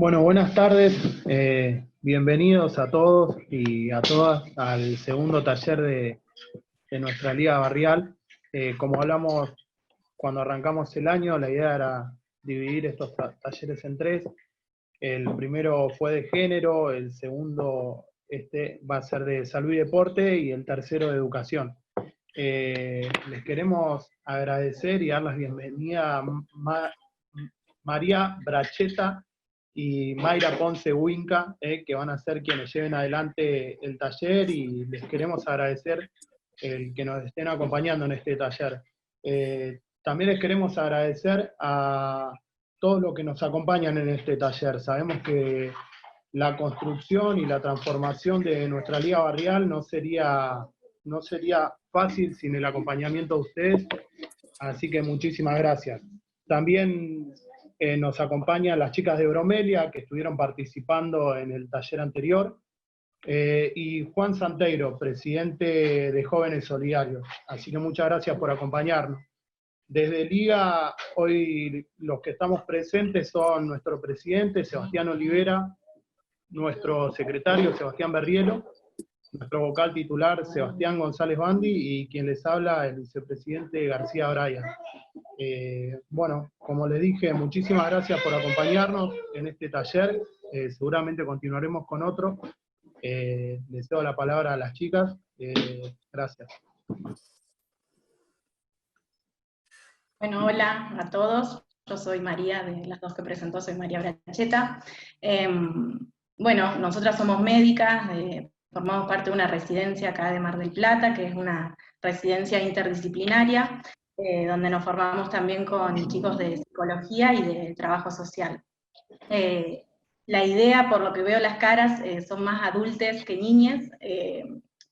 Bueno, buenas tardes, bienvenidos a todos y a todas al segundo taller de nuestra Liga Barrial. Como hablamos cuando arrancamos el año, la idea era dividir estos talleres en tres. El primero fue de género, el segundo va a ser de salud y deporte, y el tercero de educación. Les queremos agradecer y dar la bienvenida a María Bracheta y Mayra Ponce Huinca, que van a ser quienes lleven adelante el taller, y les queremos agradecer el que nos estén acompañando en este taller. También les queremos agradecer a todos los que nos acompañan en este taller. Sabemos que la construcción y la transformación de nuestra Liga Barrial no sería fácil sin el acompañamiento de ustedes, así que muchísimas gracias. También nos acompañan las chicas de Bromelia, que estuvieron participando en el taller anterior, y Juan Santeiro, presidente de Jóvenes Solidarios. Así que muchas gracias por acompañarnos. Desde Liga, hoy los que estamos presentes son nuestro presidente, Sebastián Olivera, nuestro secretario, Sebastián Berrielo, nuestro vocal titular, Sebastián González Bandi, y quien les habla, el vicepresidente García Bryan. Bueno, como les dije, muchísimas gracias por acompañarnos en este taller. Seguramente continuaremos con otro. Les cedo la palabra a las chicas. Gracias. Bueno, hola a todos. Yo soy María, de las dos que presentó, soy María Bracheta. Bueno, nosotras somos médicas, formamos parte de una residencia acá de Mar del Plata, que es una residencia interdisciplinaria, donde nos formamos también con chicos de psicología y de trabajo social. La idea, por lo que veo las caras, son más adultes que niñas.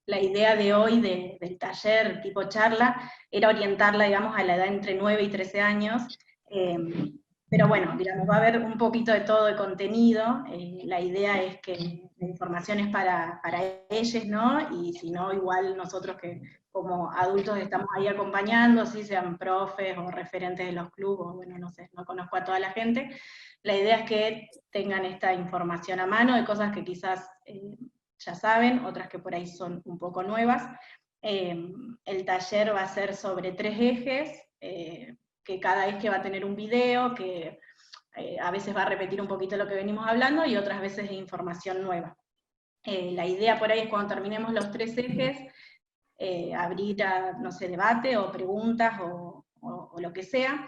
La idea de hoy del taller tipo charla era orientarla, digamos, a la edad entre 9 y 13 años, pero bueno, digamos, va a haber un poquito de todo de contenido. La idea es que la información es para ellos, ¿no? Y si no, igual nosotros que como adultos estamos ahí acompañando, si sean profes o referentes de los clubes, bueno, no sé, no conozco a toda la gente. La idea es que tengan esta información a mano de cosas que quizás ya saben, otras que por ahí son un poco nuevas. El taller va a ser sobre 3 ejes, que cada eje va a tener un video, que a veces va a repetir un poquito lo que venimos hablando, y otras veces es información nueva. La idea por ahí es cuando terminemos los 3 ejes, abrir a, no sé, debate o preguntas o lo que sea.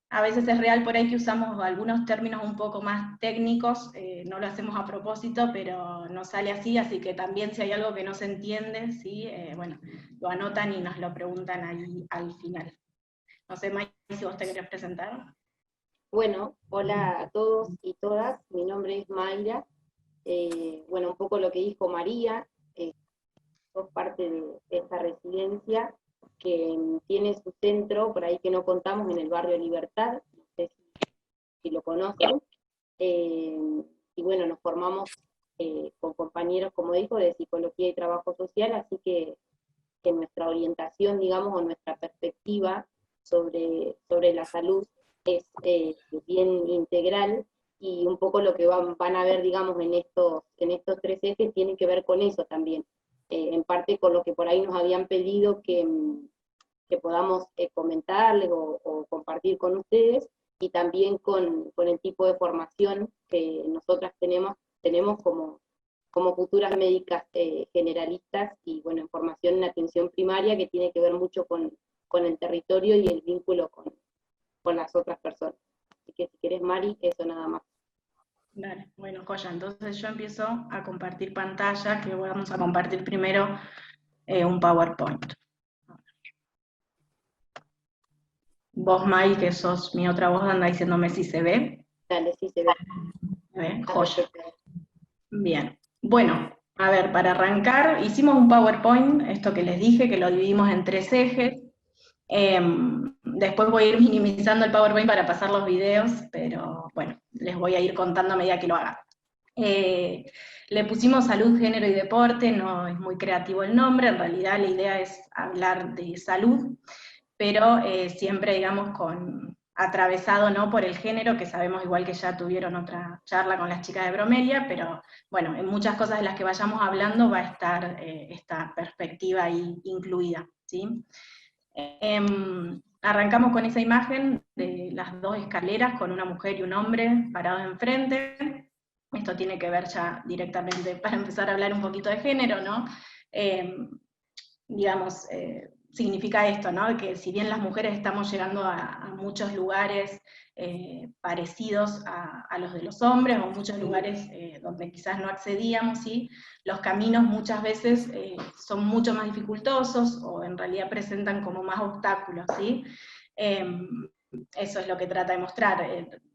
A veces es real por ahí que usamos algunos términos un poco más técnicos, no lo hacemos a propósito, pero no sale así que también si hay algo que no se entiende, ¿sí? Bueno, lo anotan y nos lo preguntan ahí al final. No sé, May, si vos te querés presentar. Bueno, hola a todos y todas, mi nombre es Mayra. Bueno, un poco lo que dijo María, sos parte de esta residencia que tiene su centro, por ahí que no contamos, en el barrio Libertad, no sé si lo conocen, y bueno, nos formamos con compañeros, como dijo, de psicología y trabajo social, así que nuestra orientación, digamos, o nuestra perspectiva sobre la salud es bien integral, y un poco lo que van a ver, digamos, en estos 3 ejes tiene que ver con eso también, en parte con lo que por ahí nos habían pedido que podamos comentarles o compartir con ustedes, y también con el tipo de formación que nosotras tenemos como futuras médicas generalistas, y bueno, en formación en atención primaria, que tiene que ver mucho con el territorio y el vínculo con las otras personas. Así que si querés, Mari, eso nada más. Dale, bueno, Coya, entonces yo empiezo a compartir pantalla, que vamos a compartir primero un PowerPoint. Vos, May, que sos mi otra voz, anda diciéndome si se ve. Dale, sí se ve. ¿Se ve? Joya. Bien. Bueno, a ver, para arrancar, hicimos un PowerPoint, esto que les dije, que lo dividimos en 3 ejes. Después voy a ir minimizando el PowerPoint para pasar los videos, pero bueno, les voy a ir contando a medida que lo haga. Le pusimos salud, género y deporte, no es muy creativo el nombre, en realidad la idea es hablar de salud, pero siempre, digamos, con atravesado, ¿no?, por el género, que sabemos igual que ya tuvieron otra charla con las chicas de Bromelia, pero bueno, en muchas cosas de las que vayamos hablando va a estar esta perspectiva ahí incluida, ¿sí? Arrancamos con esa imagen de las dos escaleras con una mujer y un hombre parados enfrente. Esto tiene que ver ya directamente, para empezar a hablar un poquito de género, ¿no? Digamos, significa esto, ¿no?, que si bien las mujeres estamos llegando a muchos lugares parecidos a los de los hombres, o muchos lugares donde quizás no accedíamos, ¿sí?, los caminos muchas veces son mucho más dificultosos, o en realidad presentan como más obstáculos, ¿sí? Eso es lo que trata de mostrar,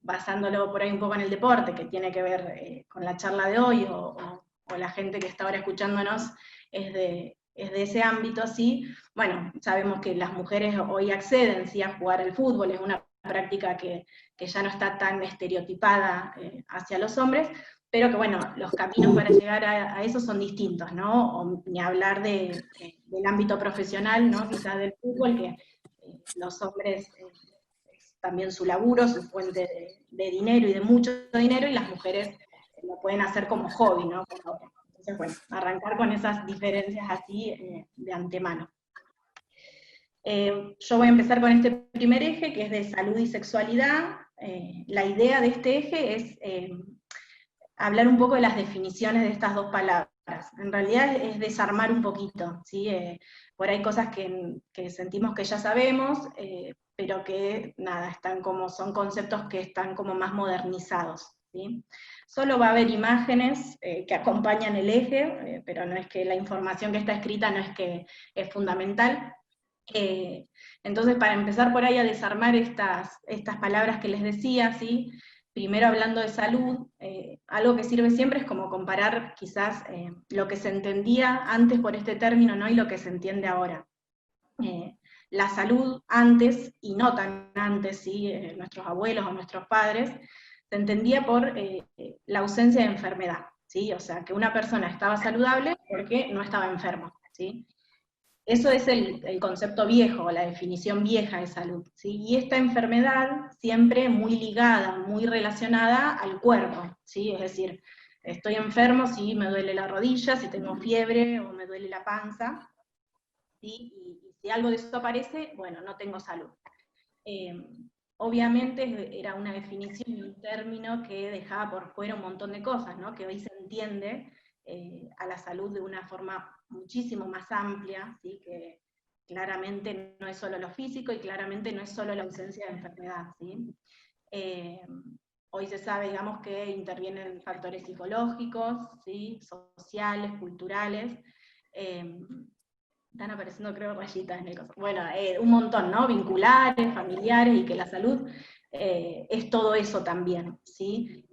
basándolo por ahí un poco en el deporte, que tiene que ver con la charla de hoy, o la gente que está ahora escuchándonos es de ese ámbito, ¿sí? Bueno, sabemos que las mujeres hoy acceden, ¿sí?, a jugar al fútbol, es una práctica que ya no está tan estereotipada hacia los hombres, pero que bueno, los caminos para llegar a eso son distintos, ¿no? O ni hablar del ámbito profesional, ¿no?, quizás del fútbol, que los hombres es también su laburo, su fuente de dinero y de mucho dinero, y las mujeres lo pueden hacer como hobby, ¿no? Entonces, bueno, arrancar con esas diferencias así de antemano. Yo voy a empezar con este primer eje, que es de salud y sexualidad. La idea de este eje es hablar un poco de las definiciones de estas dos palabras. En realidad es desarmar un poquito, ¿sí? Por ahí hay cosas que sentimos que ya sabemos, pero que, nada, son conceptos que están como más modernizados, ¿sí? Solo va a haber imágenes que acompañan el eje, pero no es que la información que está escrita no es que es fundamental. Entonces, para empezar por ahí a desarmar estas palabras que les decía, ¿sí?, primero hablando de salud, algo que sirve siempre es como comparar quizás lo que se entendía antes por este término, ¿no?, y lo que se entiende ahora. La salud antes, y no tan antes, ¿sí?, nuestros abuelos o nuestros padres, se entendía por la ausencia de enfermedad, ¿sí? O sea, que una persona estaba saludable porque no estaba enfermo, ¿sí? Eso es el concepto viejo, la definición vieja de salud, ¿sí? Y esta enfermedad siempre muy ligada, muy relacionada al cuerpo, ¿sí? Es decir, estoy enfermo si me duele la rodilla, si tengo fiebre o me duele la panza, ¿sí? Y si algo de eso aparece, bueno, no tengo salud. Obviamente era una definición y un término que dejaba por fuera un montón de cosas, ¿no?, que hoy se entiende a la salud de una forma muchísimo más amplia, ¿sí?, que claramente no es solo lo físico y claramente no es solo la ausencia de enfermedad, ¿sí? Hoy se sabe, digamos, que intervienen factores psicológicos, ¿sí?, sociales, culturales, están apareciendo, creo, rayitas en el coso. Bueno, un montón, ¿no? Vinculares, familiares, y que la salud es todo eso también, ¿sí?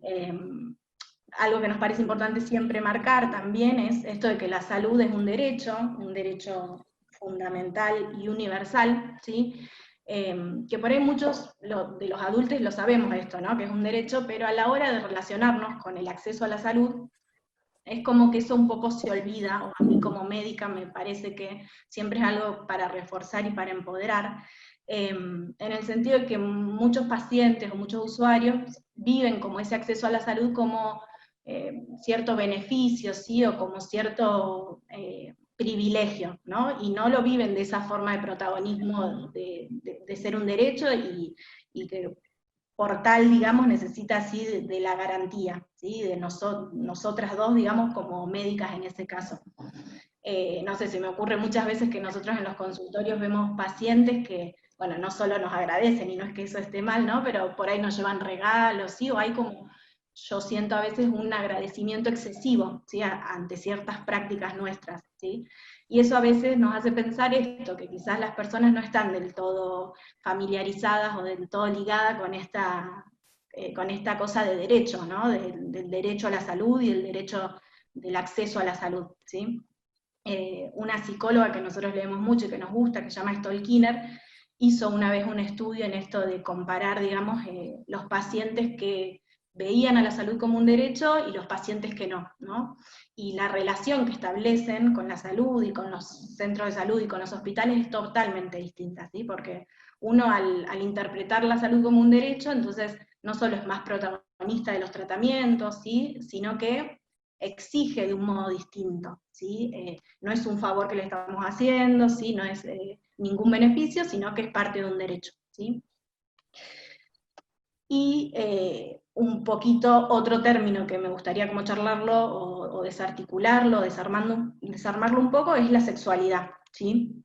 Algo que nos parece importante siempre marcar también es esto de que la salud es un derecho fundamental y universal, ¿sí? Que por ahí muchos de los adultos lo sabemos esto, ¿no?, que es un derecho, pero a la hora de relacionarnos con el acceso a la salud, es como que eso un poco se olvida, o a mí como médica me parece que siempre es algo para reforzar y para empoderar, en el sentido de que muchos pacientes o muchos usuarios viven como ese acceso a la salud como cierto beneficio, ¿sí?, o como cierto privilegio, ¿no? Y no lo viven de esa forma de protagonismo de ser un derecho, y que por tal, digamos, necesita así de la garantía, ¿sí?, de nosotras dos, digamos, como médicas en ese caso. No sé, se me ocurre muchas veces que nosotros en los consultorios vemos pacientes que, bueno, no solo nos agradecen, y no es que eso esté mal, ¿no?, pero por ahí nos llevan regalos, ¿sí?, o hay como, yo siento a veces un agradecimiento excesivo, ¿sí?, ante ciertas prácticas nuestras, ¿sí? Y eso a veces nos hace pensar esto, que quizás las personas no están del todo familiarizadas o del todo ligadas con esta cosa de derecho, ¿no?, del derecho a la salud y el derecho del acceso a la salud, ¿sí? Una psicóloga que nosotros leemos mucho y que nos gusta, que se llama Stolkiner, hizo una vez un estudio en esto de comparar, digamos, los pacientes que veían a la salud como un derecho y los pacientes que no, ¿no? Y la relación que establecen con la salud y con los centros de salud y con los hospitales es totalmente distinta, ¿sí? Porque uno al interpretar la salud como un derecho, entonces no solo es más protagonista de los tratamientos, ¿sí? Sino que exige de un modo distinto, ¿sí? No es un favor que le estamos haciendo, ¿sí? No es ningún beneficio, sino que es parte de un derecho, ¿sí? Y un poquito otro término que me gustaría como charlarlo o desarticularlo, desarmarlo un poco, es la sexualidad, ¿sí?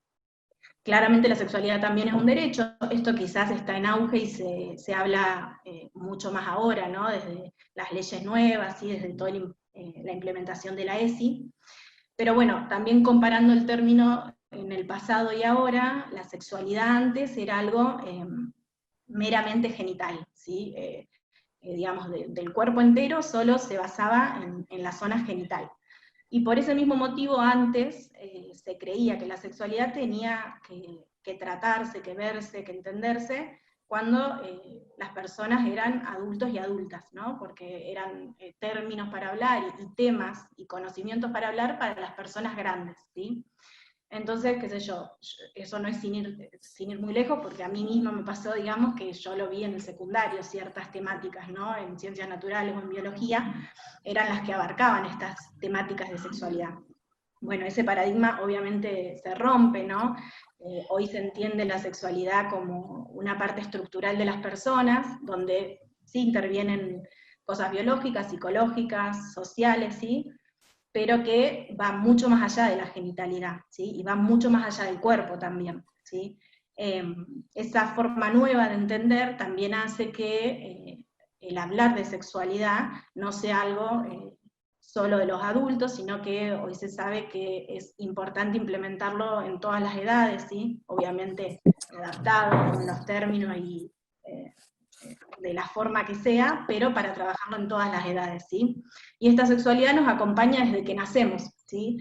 Claramente la sexualidad también es un derecho, esto quizás está en auge y se habla mucho más ahora, ¿no? Desde las leyes nuevas, ¿sí? Desde toda la implementación de la ESI, pero bueno, también comparando el término en el pasado y ahora, la sexualidad antes era algo meramente genital, ¿sí? Digamos, del cuerpo entero solo se basaba en la zona genital. Y por ese mismo motivo antes se creía que la sexualidad tenía que tratarse, que verse, que entenderse, cuando las personas eran adultos y adultas, ¿no? Porque eran términos para hablar y temas y conocimientos para hablar para las personas grandes, ¿sí? Entonces, qué sé yo, eso no es sin ir muy lejos, porque a mí misma me pasó, digamos, que yo lo vi en el secundario, ciertas temáticas, ¿no? En ciencias naturales o en biología, eran las que abarcaban estas temáticas de sexualidad. Bueno, ese paradigma obviamente se rompe, ¿no? Hoy se entiende la sexualidad como una parte estructural de las personas, donde sí intervienen cosas biológicas, psicológicas, sociales, ¿sí? Pero que va mucho más allá de la genitalidad, ¿sí? Y va mucho más allá del cuerpo también, ¿sí? Esa forma nueva de entender también hace que el hablar de sexualidad no sea algo solo de los adultos, sino que hoy se sabe que es importante implementarlo en todas las edades, ¿sí? Obviamente adaptado con los términos y de la forma que sea, pero para trabajarlo en todas las edades, ¿sí? Y esta sexualidad nos acompaña desde que nacemos, ¿sí?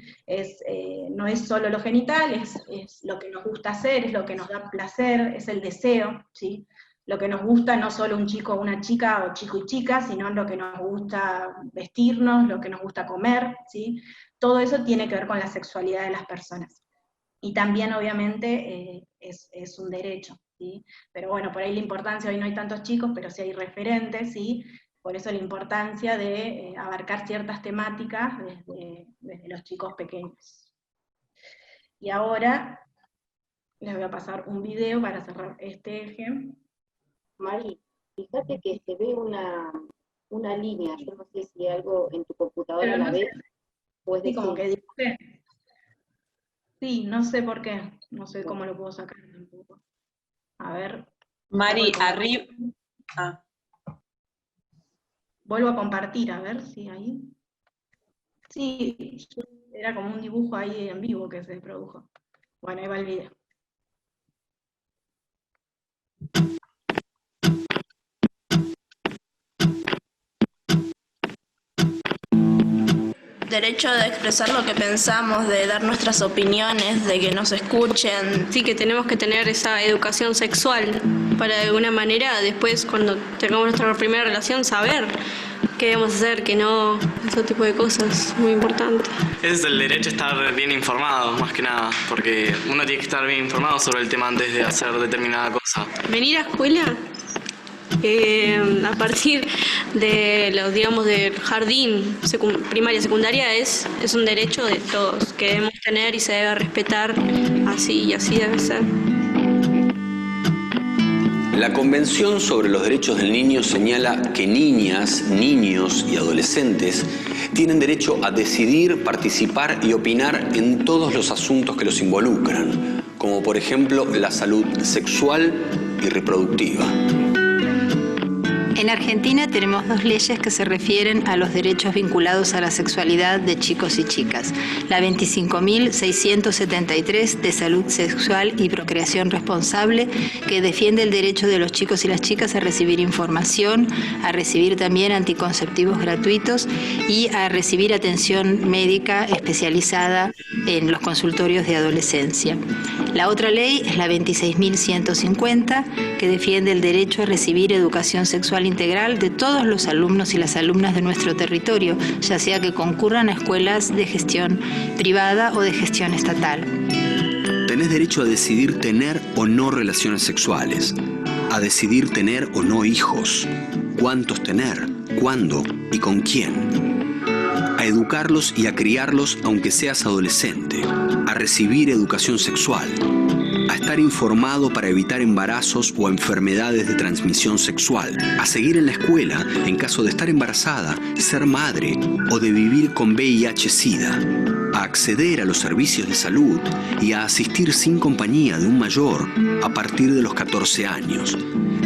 No es solo lo genital, es lo que nos gusta hacer, es lo que nos da placer, es el deseo, ¿sí? Lo que nos gusta no solo un chico o una chica, o chico y chica, sino lo que nos gusta vestirnos, lo que nos gusta comer, ¿sí? Todo eso tiene que ver con la sexualidad de las personas. Y también, obviamente, es un derecho, ¿sí? Pero bueno, por ahí la importancia, hoy no hay tantos chicos, pero sí hay referentes, ¿sí? Por eso la importancia de abarcar ciertas temáticas desde los chicos pequeños. Y ahora les voy a pasar un video para cerrar este eje. Mari, fíjate que se ve una línea, yo no sé si algo en tu computadora la ves, o es de sí, como Zoom. que dibujé. Sí, no sé por qué, no sé cómo lo puedo sacar tampoco. A ver. Mari, arriba. Ah. Vuelvo a compartir, a ver si ahí. Sí, era como un dibujo ahí en vivo que se produjo. Bueno, ahí va el video. Derecho de expresar lo que pensamos, de dar nuestras opiniones, de que nos escuchen. Sí, que tenemos que tener esa educación sexual para de alguna manera después cuando tengamos nuestra primera relación saber qué debemos hacer, qué no, ese tipo de cosas, muy importante. Es el derecho a estar bien informado, más que nada, porque uno tiene que estar bien informado sobre el tema antes de hacer determinada cosa. Venir a escuela a partir de los, digamos, del jardín, primaria, secundaria, es un derecho de todos que debemos tener y se debe respetar así y así debe ser. La Convención sobre los Derechos del Niño señala que niñas, niños y adolescentes tienen derecho a decidir, participar y opinar en todos los asuntos que los involucran, como por ejemplo la salud sexual y reproductiva. En Argentina tenemos 2 leyes que se refieren a los derechos vinculados a la sexualidad de chicos y chicas. La 25.673 de salud sexual y procreación responsable, que defiende el derecho de los chicos y las chicas a recibir información, a recibir también anticonceptivos gratuitos y a recibir atención médica especializada en los consultorios de adolescencia. La otra ley es la 26.150, que defiende el derecho a recibir educación sexual integral de todos los alumnos y las alumnas de nuestro territorio, ya sea que concurran a escuelas de gestión privada o de gestión estatal. Tenés derecho a decidir tener o no relaciones sexuales, a decidir tener o no hijos, cuántos tener, cuándo y con quién, a educarlos y a criarlos aunque seas adolescente, a recibir educación sexual, a estar informado para evitar embarazos o enfermedades de transmisión sexual, a seguir en la escuela en caso de estar embarazada, ser madre o de vivir con VIH-Sida, a acceder a los servicios de salud y a asistir sin compañía de un mayor a partir de los 14 años.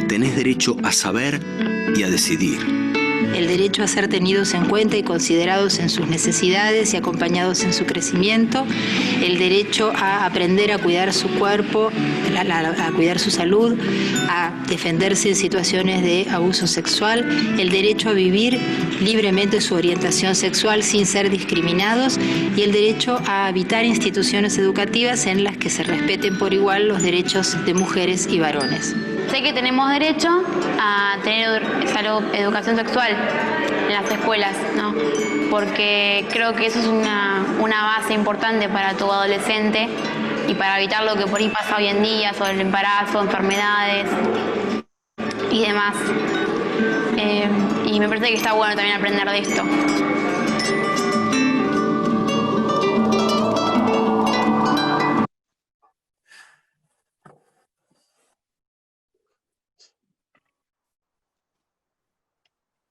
Tenés derecho a saber y a decidir. El derecho a ser tenidos en cuenta y considerados en sus necesidades y acompañados en su crecimiento, el derecho a aprender a cuidar su cuerpo, a cuidar su salud, a defenderse en situaciones de abuso sexual, el derecho a vivir libremente su orientación sexual sin ser discriminados y el derecho a habitar instituciones educativas en las que se respeten por igual los derechos de mujeres y varones. Sé que tenemos derecho a tener educación sexual en las escuelas, ¿no? Porque creo que eso es una base importante para tu adolescente y para evitar lo que por ahí pasa hoy en día sobre el embarazo, enfermedades y demás. Y me parece que está bueno también aprender de esto.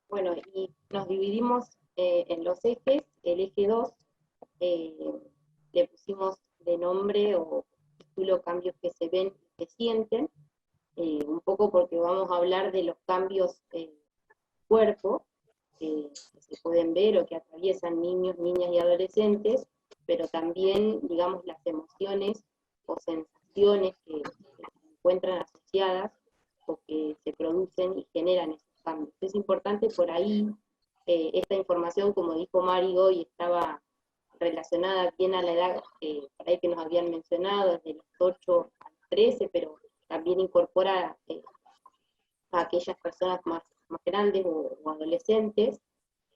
Bueno, y nos dividimos en los ejes. El eje 2 le pusimos de nombre o título cambios que se ven y se sienten, un poco porque vamos a hablar de los cambios cuerpo que se pueden ver o que atraviesan niños, niñas y adolescentes, pero también, digamos, las emociones o sensaciones que se encuentran asociadas o que se producen y generan esos cambios. Es importante por ahí, esta información, como dijo Mari hoy, estaba relacionada bien a la edad por ahí que nos habían mencionado, desde los 8 a los 13, pero también incorpora a aquellas personas más grandes o adolescentes,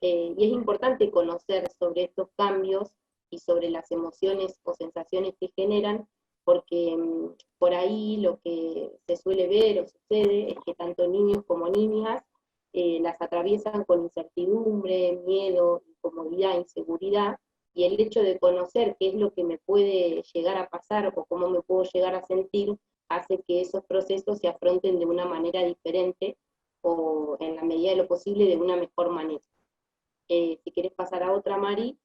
y es importante conocer sobre estos cambios y sobre las emociones o sensaciones que generan, porque por ahí lo que se suele ver o sucede es que tanto niños como niñas las atraviesan con incertidumbre, miedo, incomodidad, inseguridad, y el hecho de conocer qué es lo que me puede llegar a pasar o cómo me puedo llegar a sentir, hace que esos procesos se afronten de una manera diferente o en la medida de lo posible de una mejor manera. Si querés pasar a otra, Mari,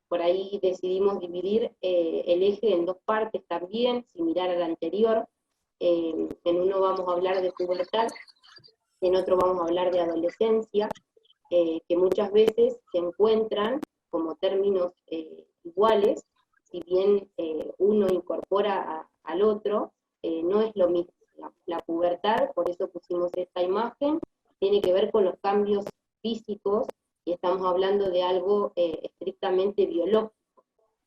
por ahí decidimos dividir el eje en dos partes también, similar al anterior. En uno vamos a hablar de pubertad, en otro vamos a hablar de adolescencia, que muchas veces se encuentran como términos iguales, si bien uno incorpora al otro, no es lo mismo. La pubertad, por eso pusimos esta imagen, tiene que ver con los cambios físicos, y estamos hablando de algo estrictamente biológico,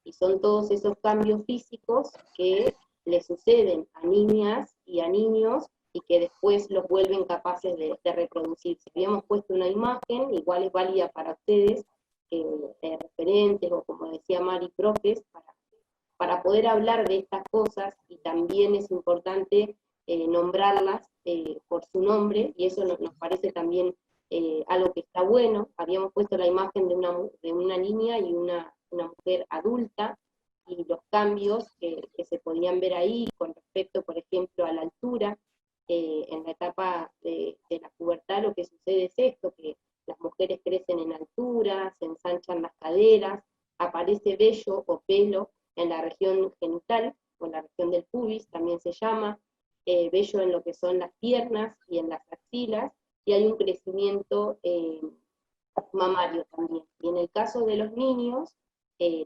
y son todos esos cambios físicos que le suceden a niñas y a niños, y que después los vuelven capaces de reproducirse. Habíamos puesto una imagen, igual es válida para ustedes, referentes, o como decía Mari, profes, para poder hablar de estas cosas, y también es importante nombrarlas por su nombre, y eso nos parece también algo que está bueno. Habíamos puesto la imagen de una niña y una mujer adulta, y los cambios que se podían ver ahí con respecto, por ejemplo, a la altura. En la etapa de la pubertad lo que sucede es esto, que las mujeres crecen en altura, se ensanchan las caderas, aparece vello o pelo en la región genital, o en la región del pubis también se llama, vello en lo que son las piernas y en las axilas, y hay un crecimiento mamario también. Y en el caso de los niños,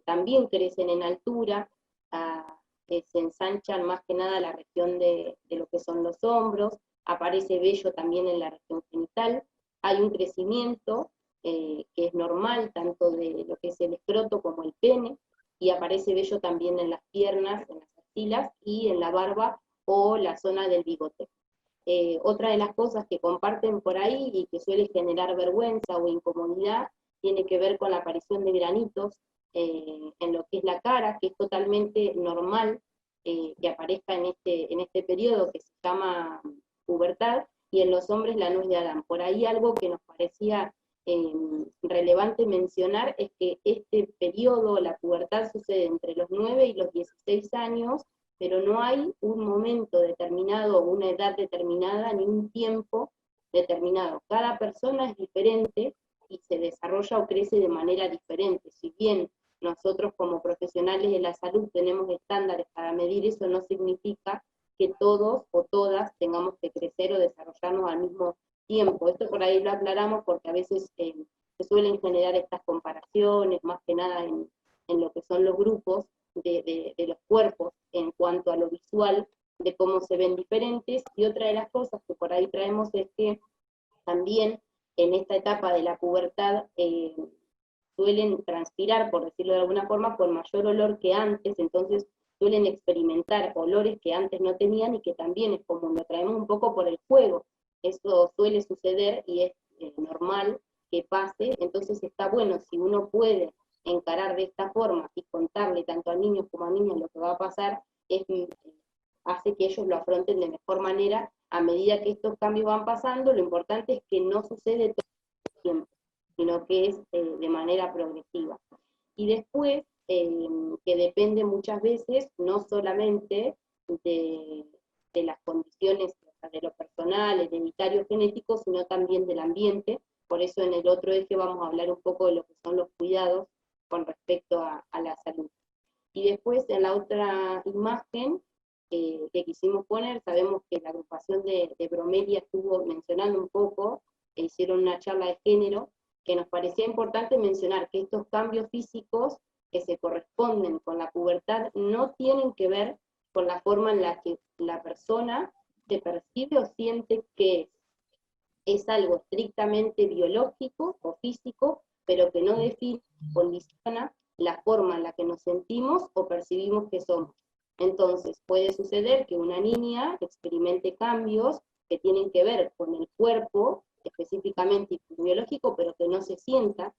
también crecen en altura, se ensanchan más que nada la región de lo que son los hombros, aparece vello también en la región genital, hay un crecimiento que es normal, tanto de lo que es el escroto como el pene, y aparece vello también en las piernas, en las axilas, y en la barba o la zona del bigote. Otra de las cosas que comparten por ahí y que suele generar vergüenza o incomodidad tiene que ver con la aparición de granitos en lo que es la cara, que es totalmente normal que aparezca en este periodo que se llama pubertad, y en los hombres la nuez de Adán. Por ahí algo que nos parecía relevante mencionar es que este periodo, la pubertad, sucede entre los 9 y los 16 años, pero no hay un momento determinado, una edad determinada, ni un tiempo determinado. Cada persona es diferente y se desarrolla o crece de manera diferente. Si bien nosotros como profesionales de la salud tenemos estándares para medir eso, no significa que todos o todas tengamos que crecer o desarrollarnos al mismo tiempo. Esto por ahí lo aclaramos porque a veces se suelen generar estas comparaciones, más que nada en lo que son los grupos de los cuerpos en cuanto a lo visual, de cómo se ven diferentes. Y otra de las cosas que por ahí traemos es que también en esta etapa de la pubertad suelen transpirar, por decirlo de alguna forma, con mayor olor que antes, entonces suelen experimentar olores que antes no tenían y que también es común, lo traemos un poco por el juego. Eso suele suceder y es normal que pase, entonces está bueno si uno puede encarar de esta forma y contarle tanto a niños como a niñas lo que va a pasar, hace que ellos lo afronten de mejor manera a medida que estos cambios van pasando. Lo importante es que no sucede todo el tiempo, sino que es de manera progresiva. Y después, que depende muchas veces no solamente de las condiciones de lo personal, hereditario, genético, sino también del ambiente. Por eso en el otro eje vamos a hablar un poco de lo que son los cuidados con respecto a la salud. Y después en la otra imagen que quisimos poner, sabemos que la agrupación de Bromelia estuvo mencionando un poco, hicieron una charla de género, que nos parecía importante mencionar que estos cambios físicos que se corresponden con la pubertad no tienen que ver con la forma en la que la persona se percibe o siente que es algo estrictamente biológico o físico, pero que no define, condiciona la forma en la que nos sentimos o percibimos que somos. Entonces, puede suceder que una niña experimente cambios que tienen que ver con el cuerpo, específicamente biológico, pero que no se sienta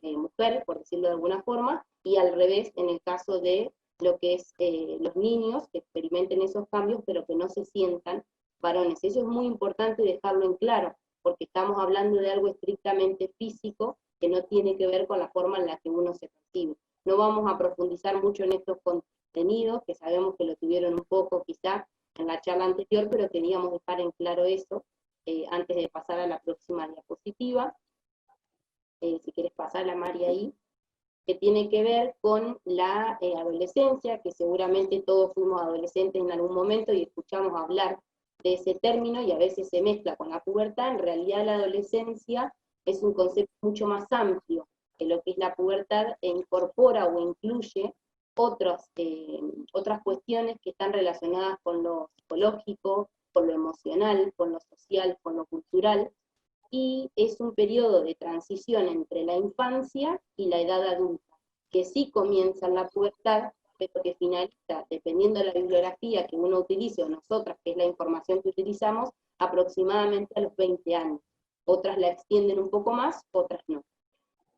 mujer, por decirlo de alguna forma, y al revés en el caso de lo que es los niños que experimenten esos cambios, pero que no se sientan varones. Eso es muy importante dejarlo en claro, porque estamos hablando de algo estrictamente físico que no tiene que ver con la forma en la que uno se percibe. No vamos a profundizar mucho en estos contenidos, que sabemos que lo tuvieron un poco quizá en la charla anterior, pero queríamos dejar en claro eso antes de pasar a la próxima diapositiva. Si quieres pasar a María ahí, que tiene que ver con la adolescencia, que seguramente todos fuimos adolescentes en algún momento y escuchamos hablar de ese término, y a veces se mezcla con la pubertad. En realidad la adolescencia es un concepto mucho más amplio que lo que es la pubertad, e incorpora o incluye otras cuestiones que están relacionadas con lo psicológico, con lo emocional, con lo social, con lo cultural, y es un periodo de transición entre la infancia y la edad adulta, que sí comienza en la pubertad, pero que finaliza, dependiendo de la bibliografía que uno utilice, o nosotras, que es la información que utilizamos, aproximadamente a los 20 años. Otras la extienden un poco más, otras no.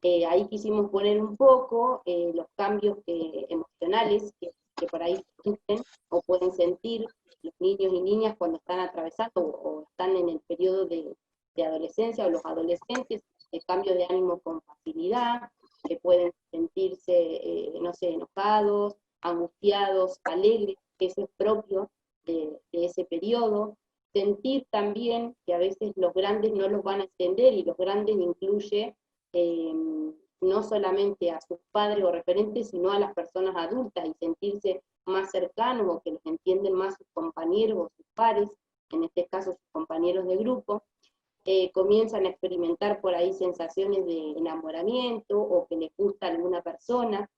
Ahí quisimos poner un poco los cambios emocionales que por ahí existen o pueden sentir los niños y niñas cuando están atravesando o están en el periodo de adolescencia, o los adolescentes, de cambio de ánimo con facilidad, que pueden sentirse, no sé, enojados, angustiados, alegres, que eso es propio de ese periodo. Sentir también que a veces los grandes no los van a entender, y los grandes incluye no solamente a sus padres o referentes, sino a las personas adultas, y sentirse más cercanos o que los entienden más sus compañeros o sus pares, en este caso sus compañeros de grupo. Comienzan a experimentar por ahí sensaciones de enamoramiento o que les gusta alguna persona,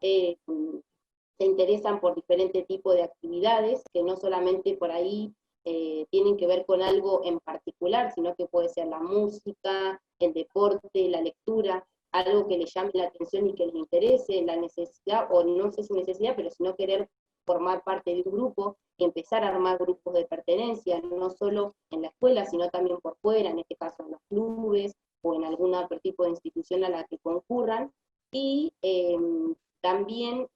se interesan por diferentes tipos de actividades que no solamente por ahí tienen que ver con algo en particular, sino que puede ser la música, el deporte, la lectura, algo que les llame la atención y que les interese, la necesidad, o no sé si necesidad, pero sino querer formar parte de un grupo y empezar a armar grupos de pertenencia, no solo en la escuela, sino también por fuera, en este caso en los clubes o en algún otro tipo de institución a la que concurran, y también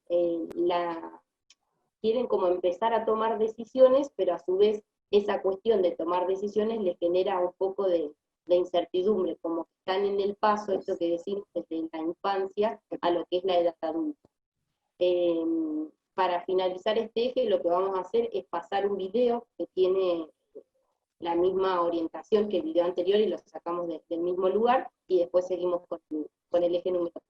quieren como empezar a tomar decisiones, pero a su vez esa cuestión de tomar decisiones les genera un poco de incertidumbre, como que están en el paso, esto que decimos desde la infancia a lo que es la edad adulta. Para finalizar este eje, lo que vamos a hacer es pasar un video que tiene la misma orientación que el video anterior y lo sacamos del mismo lugar, y después seguimos con el eje número 3.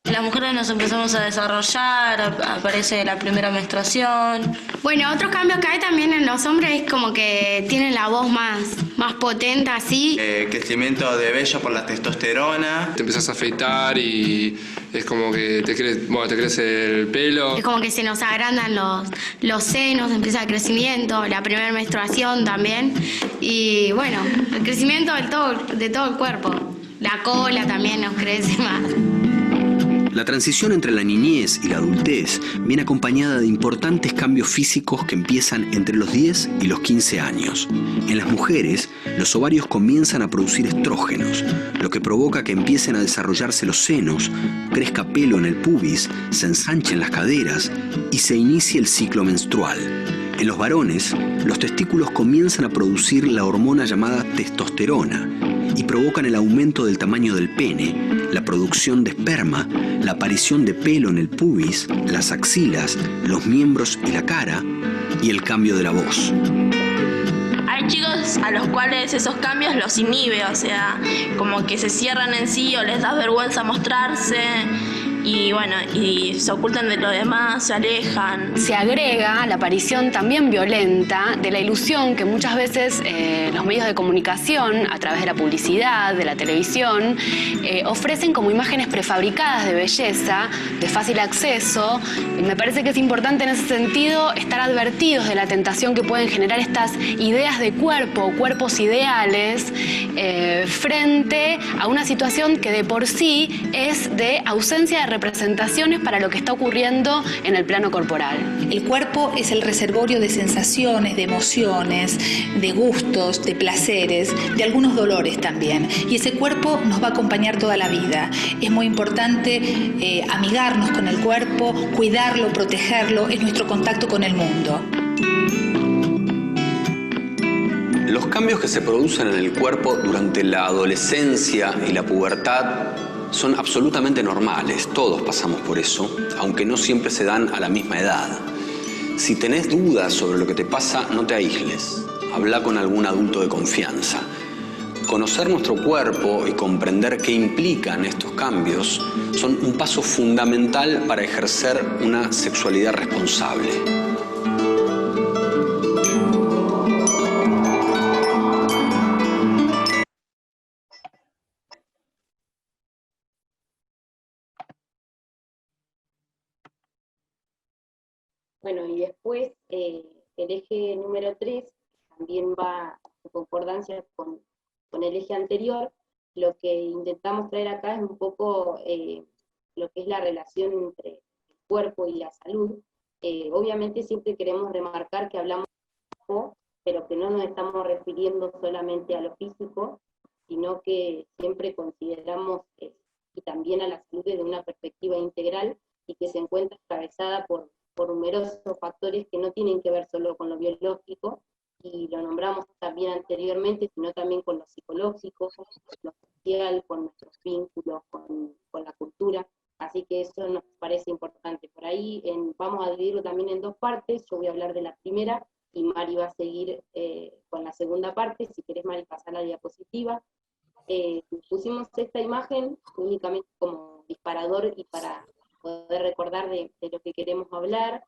Las mujeres nos empezamos a desarrollar, aparece la primera menstruación. Bueno, otros cambios que hay también en los hombres es como que tienen la voz más potente así. Crecimiento de vello por la testosterona. Te empezás a afeitar y es como que te crece el pelo. Es como que se nos agrandan los senos, empieza el crecimiento, la primera menstruación también. Y bueno, el crecimiento de todo el cuerpo. La cola también nos crece más. La transición entre la niñez y la adultez viene acompañada de importantes cambios físicos que empiezan entre los 10 y los 15 años. En las mujeres, los ovarios comienzan a producir estrógenos, lo que provoca que empiecen a desarrollarse los senos, crezca pelo en el pubis, se ensanchen las caderas y se inicie el ciclo menstrual. En los varones, los testículos comienzan a producir la hormona llamada testosterona y provocan el aumento del tamaño del pene, la producción de esperma, la aparición de pelo en el pubis, las axilas, los miembros y la cara, y el cambio de la voz. Hay chicos a los cuales esos cambios los inhibe, o sea, como que se cierran en sí o les da vergüenza mostrarse. Y bueno, y se ocultan de lo demás, se alejan. Se agrega la aparición también violenta de la ilusión que muchas veces los medios de comunicación, a través de la publicidad, de la televisión, ofrecen como imágenes prefabricadas de belleza, de fácil acceso. Y me parece que es importante en ese sentido estar advertidos de la tentación que pueden generar estas ideas de cuerpo, cuerpos ideales, frente a una situación que de por sí es de ausencia de representaciones para lo que está ocurriendo en el plano corporal. El cuerpo es el reservorio de sensaciones, de emociones, de gustos, de placeres, de algunos dolores también. Y ese cuerpo nos va a acompañar toda la vida. Es muy importante amigarnos con el cuerpo, cuidarlo, protegerlo, es nuestro contacto con el mundo. Los cambios que se producen en el cuerpo durante la adolescencia y la pubertad son absolutamente normales, todos pasamos por eso, aunque no siempre se dan a la misma edad. Si tenés dudas sobre lo que te pasa, no te aísles, habla con algún adulto de confianza. Conocer nuestro cuerpo y comprender qué implican estos cambios son un paso fundamental para ejercer una sexualidad responsable. Bueno, y después el eje número 3 también va en concordancia con el eje anterior. Lo que intentamos traer acá es un poco lo que es la relación entre el cuerpo y la salud. Obviamente siempre queremos remarcar que hablamos de cuerpo, pero que no nos estamos refiriendo solamente a lo físico, sino que siempre consideramos y también a la salud desde una perspectiva integral y que se encuentra atravesada por numerosos factores que no tienen que ver solo con lo biológico, y lo nombramos también anteriormente, sino también con lo psicológico, con lo social, con nuestros vínculos, con la cultura, así que eso nos parece importante. Por ahí vamos a dividirlo también en dos partes, yo voy a hablar de la primera, y Mari va a seguir con la segunda parte. Si querés, Mari, pasar la diapositiva. Pusimos esta imagen únicamente como disparador y para poder recordar de lo que queremos hablar.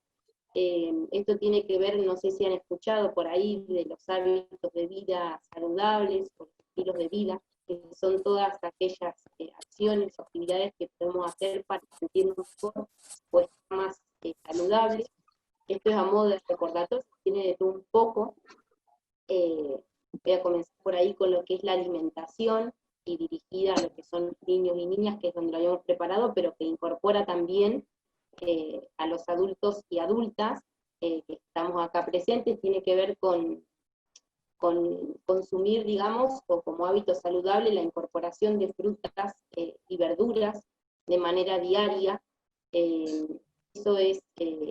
Esto tiene que ver, no sé si han escuchado por ahí, de los hábitos de vida saludables, o estilos de vida, que son todas aquellas acciones o actividades que podemos hacer para sentirnos mejor, o saludables. Esto es a modo de recordatorio, tiene de todo un poco. Voy a comenzar por ahí con lo que es la alimentación, y dirigida a lo que son niños y niñas, que es donde lo habíamos preparado, pero que incorpora también a los adultos y adultas que estamos acá presentes. Tiene que ver con consumir, digamos, o como hábito saludable, la incorporación de frutas y verduras de manera diaria. Eso es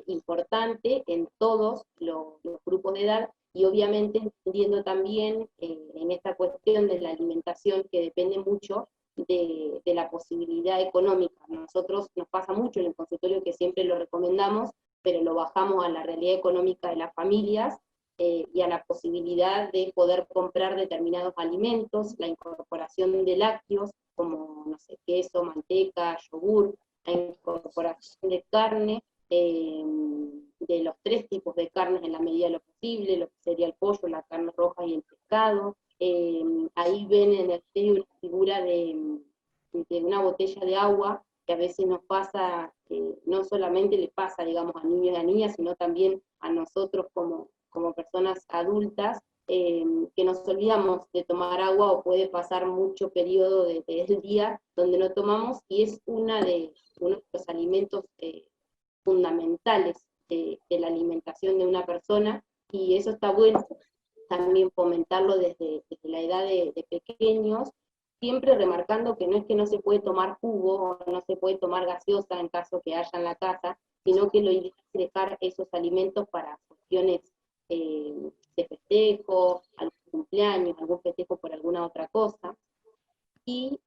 importante en todos los grupos de edad, y obviamente entendiendo también en esta cuestión de la alimentación, que depende mucho de la posibilidad económica. Nosotros nos pasa mucho en el consultorio que siempre lo recomendamos, pero lo bajamos a la realidad económica de las familias, y a la posibilidad de poder comprar determinados alimentos, la incorporación de lácteos, como, no sé, queso, manteca, yogur, la incorporación de carne, de los 3 tipos de carnes en la medida de lo posible, lo que sería el pollo, la carne roja y el pescado. Ahí ven en el medio una figura de una botella de agua, que a veces nos pasa, no solamente le pasa, digamos, a niños y a niñas, sino también a nosotros como personas adultas, que nos olvidamos de tomar agua, o puede pasar mucho periodo del día donde no tomamos, y es uno de los alimentos fundamentales de la alimentación de una persona, y eso está bueno también fomentarlo desde la edad de pequeños, siempre remarcando que no es que no se puede tomar jugo, o no se puede tomar gaseosa en caso que haya en la casa, sino que lo ideal es dejar esos alimentos para cuestiones de festejo, algún cumpleaños, algún festejo por alguna otra cosa. Y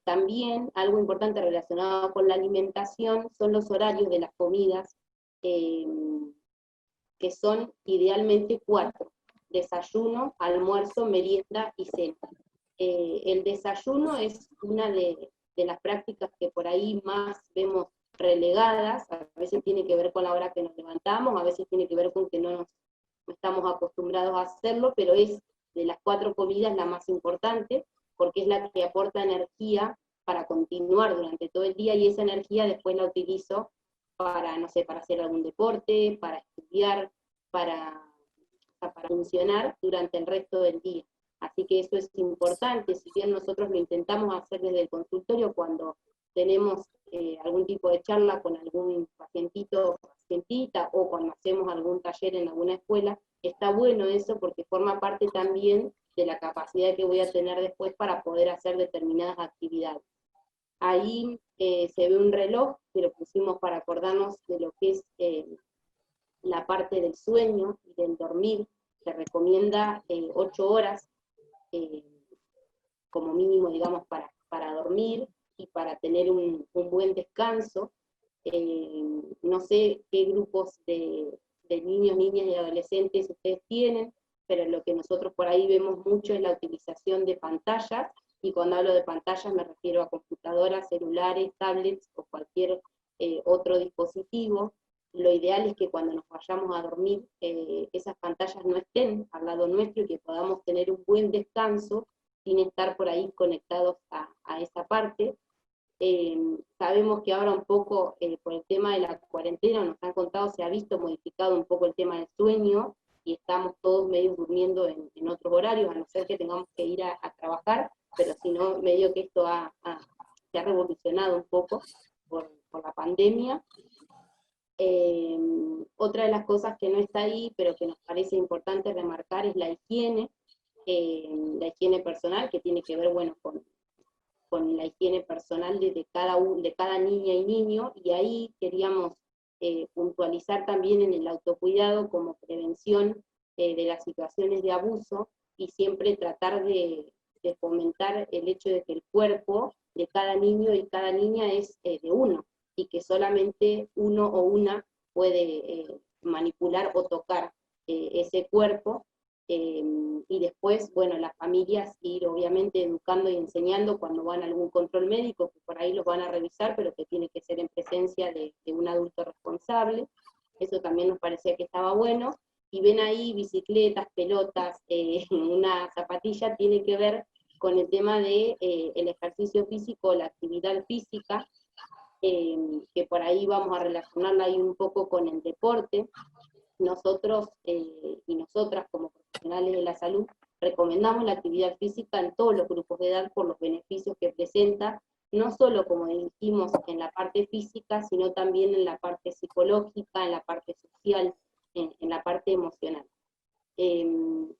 también algo importante relacionado con la alimentación son los horarios de las comidas, que son idealmente 4: desayuno, almuerzo, merienda y cena. El desayuno es una de las prácticas que por ahí más vemos relegadas. A veces tiene que ver con la hora que nos levantamos, a veces tiene que ver con que no estamos acostumbrados a hacerlo, pero es de las 4 comidas la más importante, porque es la que aporta energía para continuar durante todo el día, y esa energía después la utilizo para, no sé, para hacer algún deporte, para estudiar, para funcionar durante el resto del día. Así que eso es importante. Si bien nosotros lo intentamos hacer desde el consultorio cuando tenemos algún tipo de charla con algún pacientito o pacientita, o cuando hacemos algún taller en alguna escuela, está bueno eso, porque forma parte también de la capacidad que voy a tener después para poder hacer determinadas actividades. Ahí se ve un reloj que lo pusimos para acordarnos de lo que es la parte del sueño y del dormir. Se recomienda 8 horas como mínimo, digamos, para dormir y para tener un buen descanso. No sé qué grupos de niños, niñas y adolescentes ustedes tienen, pero lo que nosotros por ahí vemos mucho es la utilización de pantallas, y cuando hablo de pantallas me refiero a computadoras, celulares, tablets o cualquier otro dispositivo. Lo ideal es que cuando nos vayamos a dormir, esas pantallas no estén al lado nuestro, y que podamos tener un buen descanso sin estar por ahí conectados a esa parte. Sabemos que ahora un poco, por el tema de la cuarentena, nos han contado, se ha visto modificado un poco el tema del sueño, y estamos todos medio durmiendo en otros horarios, a no ser que tengamos que ir a trabajar, pero si no, medio que esto se ha revolucionado un poco por la pandemia. Otra de las cosas que no está ahí, pero que nos parece importante remarcar, es la higiene personal, que tiene que ver, bueno, con la higiene personal de cada niña y niño, y ahí queríamos puntualizar también en el autocuidado como prevención de las situaciones de abuso, y siempre tratar de fomentar el hecho de que el cuerpo de cada niño y cada niña es de uno, y que solamente uno o una puede manipular o tocar ese cuerpo, y después, bueno, las familias ir obviamente educando y enseñando cuando van a algún control médico, que por ahí los van a revisar, pero que tiene que ser en presencia de un adulto responsable. Eso también nos parecía que estaba bueno. Y ven ahí bicicletas, pelotas, una zapatilla, tiene que ver con el tema de el ejercicio físico, la actividad física, que por ahí vamos a relacionarla ahí un poco con el deporte. Nosotros y nosotras como profesionales de la salud recomendamos la actividad física en todos los grupos de edad por los beneficios que presenta, no solo como dijimos en la parte física, sino también en la parte psicológica, en la parte social, en la parte emocional.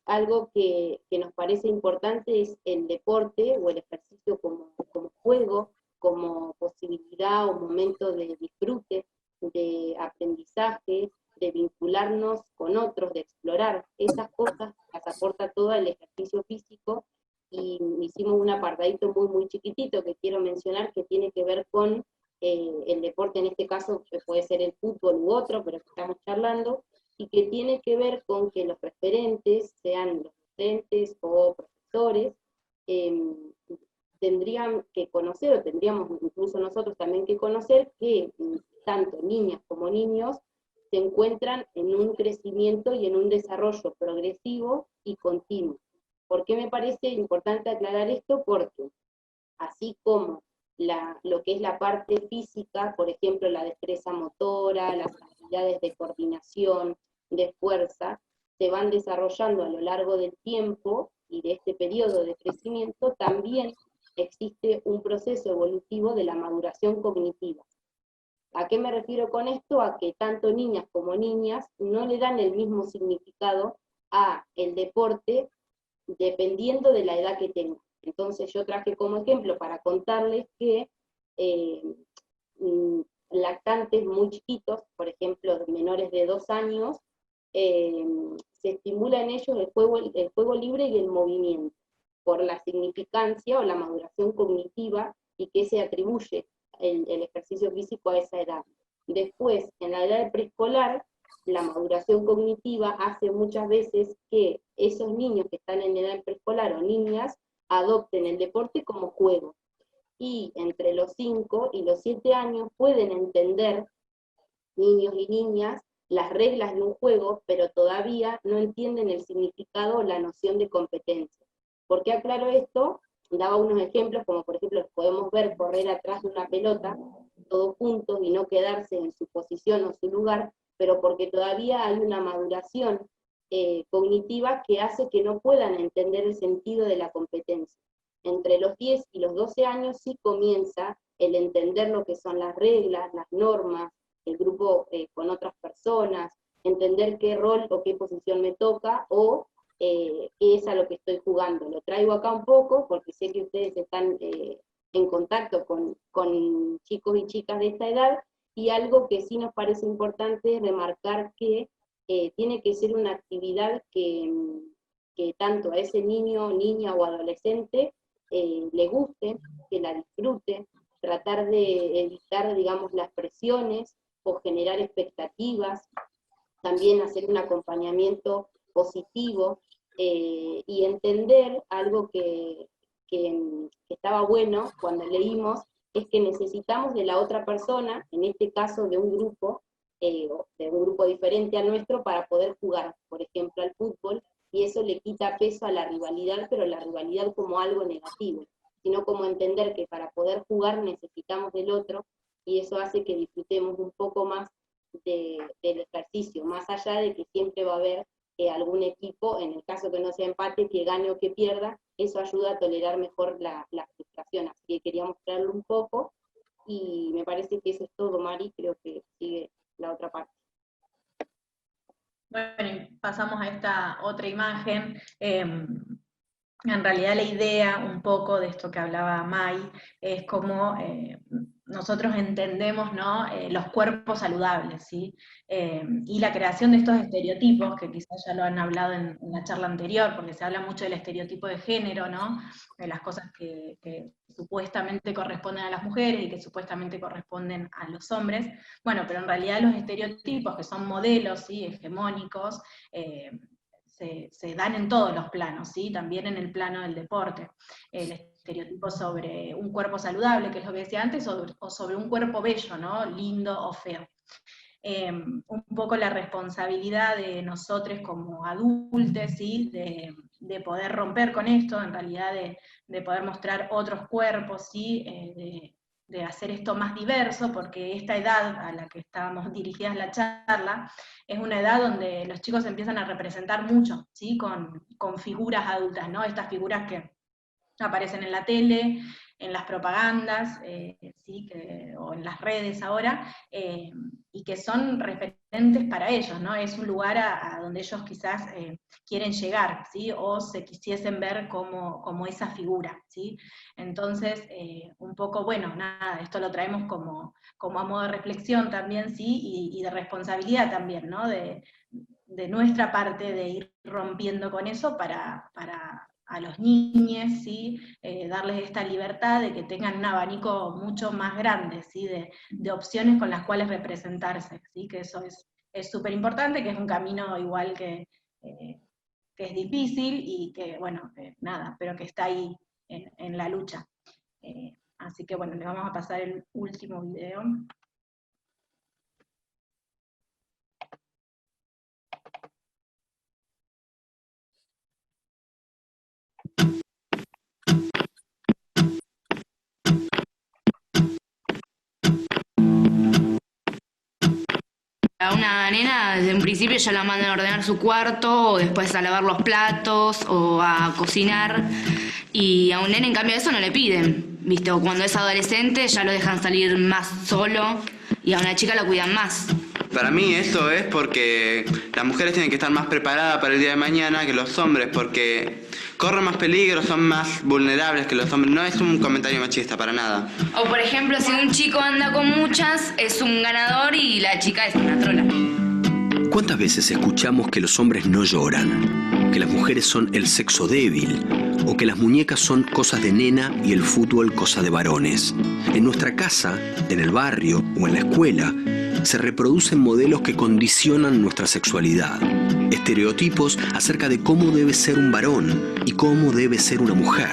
Algo que nos parece importante es el deporte o el ejercicio como juego, como posibilidad o momento de disfrute, de aprendizaje, de vincularnos con otros, de explorar. Esas cosas las aporta todo el ejercicio físico, y hicimos un apartadito muy chiquitito que quiero mencionar, que tiene que ver con el deporte, en este caso que puede ser el fútbol u otro, pero que estamos charlando, y que tiene que ver con que los referentes, sean los docentes o profesores, tendrían que conocer, o tendríamos incluso nosotros también que conocer, que tanto niñas como niños se encuentran en un crecimiento y en un desarrollo progresivo y continuo. ¿Por qué me parece importante aclarar esto? Porque así como lo que es la parte física, por ejemplo la destreza motora, las habilidades de coordinación, de fuerza, se van desarrollando a lo largo del tiempo y de este periodo de crecimiento, también existe un proceso evolutivo de la maduración cognitiva. ¿A qué me refiero con esto? A que tanto niñas como niñas no le dan el mismo significado a el deporte dependiendo de la edad que tengan. Entonces yo traje como ejemplo para contarles que lactantes muy chiquitos, por ejemplo menores de 2 años, se estimula en ellos el juego libre y el movimiento, por la significancia o la maduración cognitiva y que se atribuye el ejercicio físico a esa edad. Después, en la edad preescolar, la maduración cognitiva hace muchas veces que esos niños que están en edad preescolar o niñas adopten el deporte como juego. Y entre los 5 y los 7 años pueden entender, niños y niñas, las reglas de un juego, pero todavía no entienden el significado o la noción de competencia. ¿Por qué aclaro esto? Daba unos ejemplos, como por ejemplo podemos ver correr atrás de una pelota, todos juntos, y no quedarse en su posición o su lugar, pero porque todavía hay una maduración cognitiva que hace que no puedan entender el sentido de la competencia. Entre los 10 y los 12 años sí comienza el entender lo que son las reglas, las normas, el grupo con otras personas, entender qué rol o qué posición me toca, o qué es a lo que estoy jugando. Lo traigo acá un poco, porque sé que ustedes están en contacto con chicos y chicas de esta edad, y algo que sí nos parece importante es remarcar que tiene que ser una actividad que tanto a ese niño, niña o adolescente le guste, que la disfrute, tratar de evitar, digamos, las presiones o generar expectativas, también hacer un acompañamiento positivo, y entender algo que estaba bueno cuando leímos, es que necesitamos de la otra persona, en este caso de un grupo diferente al nuestro, para poder jugar, por ejemplo, al fútbol, y eso le quita peso a la rivalidad, pero la rivalidad como algo negativo, sino como entender que para poder jugar necesitamos del otro, y eso hace que disfrutemos un poco más del ejercicio, más allá de que siempre va a haber algún equipo, en el caso que no sea empate, que gane o que pierda, eso ayuda a tolerar mejor la frustración. Así que quería mostrarlo un poco, y me parece que eso es todo, Mari, creo que sigue la otra parte. Bueno, pasamos a esta otra imagen. En realidad la idea un poco de esto que hablaba Mai es cómo nosotros entendemos, ¿no? Los cuerpos saludables, ¿sí? Y la creación de estos estereotipos, que quizás ya lo han hablado en la charla anterior, porque se habla mucho del estereotipo de género, ¿no? De las cosas que supuestamente corresponden a las mujeres y que supuestamente corresponden a los hombres. Bueno, pero en realidad los estereotipos, que son modelos, ¿sí? Hegemónicos, se dan en todos los planos, ¿sí? También en el plano del deporte. El estereotipo sobre un cuerpo saludable, que es lo que decía antes, o sobre un cuerpo bello, ¿no? Lindo o feo. Un poco la responsabilidad de nosotros como adultos, ¿sí? de poder romper con esto, en realidad de poder mostrar otros cuerpos, ¿sí? de hacer esto más diverso, porque esta edad a la que estábamos dirigidas la charla, es una edad donde los chicos empiezan a representar mucho, ¿sí? Con figuras adultas, ¿no? Estas figuras que aparecen en la tele, en las propagandas, ¿sí? O en las redes ahora, y que son referentes para ellos, ¿no? Es un lugar a donde ellos quizás quieren llegar, ¿sí? O se quisiesen ver como esa figura, ¿sí? Entonces, un poco, bueno, nada, esto lo traemos como a modo de reflexión también, ¿sí? Y de responsabilidad también, ¿no? De nuestra parte de ir rompiendo con eso para a los niños, ¿sí? Darles esta libertad de que tengan un abanico mucho más grande, ¿sí? De opciones con las cuales representarse, ¿sí? Que eso es súper importante, que es un camino igual que es difícil y que, bueno, nada, pero que está ahí en la lucha. Así que bueno, le vamos a pasar el último video. A una nena desde un principio ya la mandan a ordenar su cuarto, o después a lavar los platos, o a cocinar, y a un nene en cambio eso no le piden, ¿viste? O cuando es adolescente ya lo dejan salir más solo, y a una chica la cuidan más. Para mí esto es porque las mujeres tienen que estar más preparadas para el día de mañana que los hombres, porque corren más peligro, son más vulnerables que los hombres. No es un comentario machista, para nada. O por ejemplo, si un chico anda con muchas, es un ganador y la chica es una trola. ¿Cuántas veces escuchamos que los hombres no lloran? Que las mujeres son el sexo débil, o que las muñecas son cosas de nena y el fútbol cosa de varones. En nuestra casa, en el barrio o en la escuela, se reproducen modelos que condicionan nuestra sexualidad. Estereotipos acerca de cómo debe ser un varón y cómo debe ser una mujer.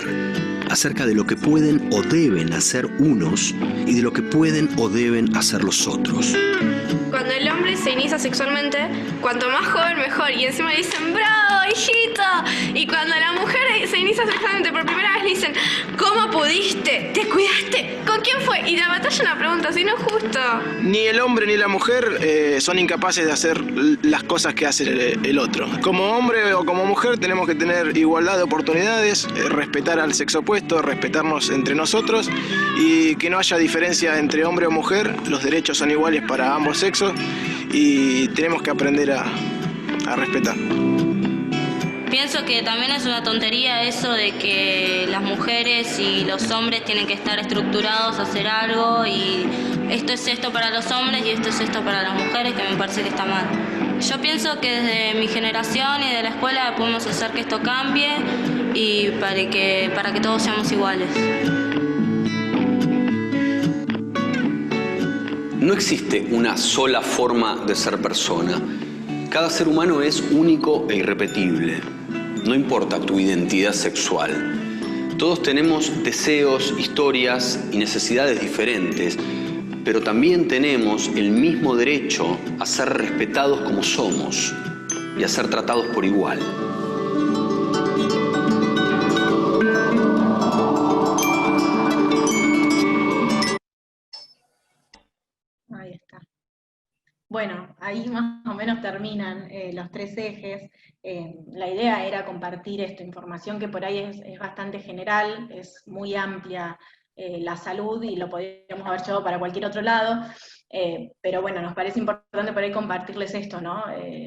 Acerca de lo que pueden o deben hacer unos y de lo que pueden o deben hacer los otros. Cuando el hombre se inicia sexualmente, cuanto más joven mejor, y encima le dicen ¡bravo, hijito! Y cuando la mujer se inicia sexualmente por primera vez le dicen ¿cómo pudiste? ¿Te cuidaste? ¿Con quién fue? Y la batalla una pregunta, si no es justo. Ni el hombre ni la mujer son incapaces de hacer las cosas que hace el otro. Como hombre o como mujer tenemos que tener igualdad de oportunidades, respetar al sexo opuesto, respetarnos entre nosotros y que no haya diferencia entre hombre o mujer. Los derechos son iguales para ambos sexos y tenemos que aprender a respetar. Pienso que también es una tontería eso de que las mujeres y los hombres tienen que estar estructurados a hacer algo y esto es esto para los hombres y esto es esto para las mujeres, que me parece que está mal. Yo pienso que desde mi generación y de la escuela podemos hacer que esto cambie y para que todos seamos iguales. No existe una sola forma de ser persona. Cada ser humano es único e irrepetible. No importa tu identidad sexual. Todos tenemos deseos, historias y necesidades diferentes, pero también tenemos el mismo derecho a ser respetados como somos y a ser tratados por igual. Ahí está. Bueno, ahí más o menos terminan los tres ejes. La idea era compartir esta información que por ahí es bastante general, es muy amplia la salud y lo podríamos haber llevado para cualquier otro lado, pero bueno, nos parece importante por ahí compartirles esto, ¿no?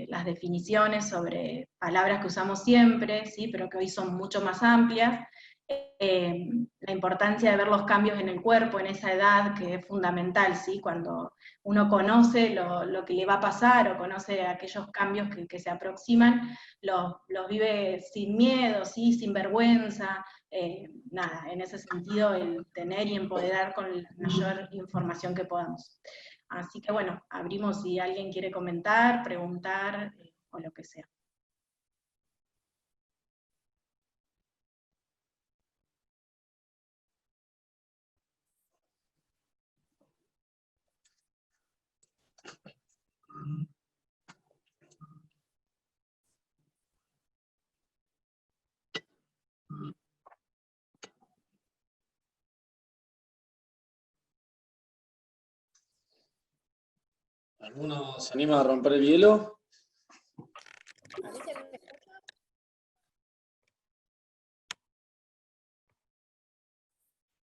Las definiciones sobre palabras que usamos siempre, ¿sí? Pero que hoy son mucho más amplias. La importancia de ver los cambios en el cuerpo, en esa edad, que es fundamental, ¿sí? Cuando uno conoce lo que le va a pasar o conoce aquellos cambios que se aproximan, los vive sin miedo, ¿sí? Sin vergüenza, nada, en ese sentido el tener y empoderar con la mayor información que podamos. Así que bueno, abrimos si alguien quiere comentar, preguntar o lo que sea. ¿Alguno se anima a romper el hielo? ¿A mí se me escucha?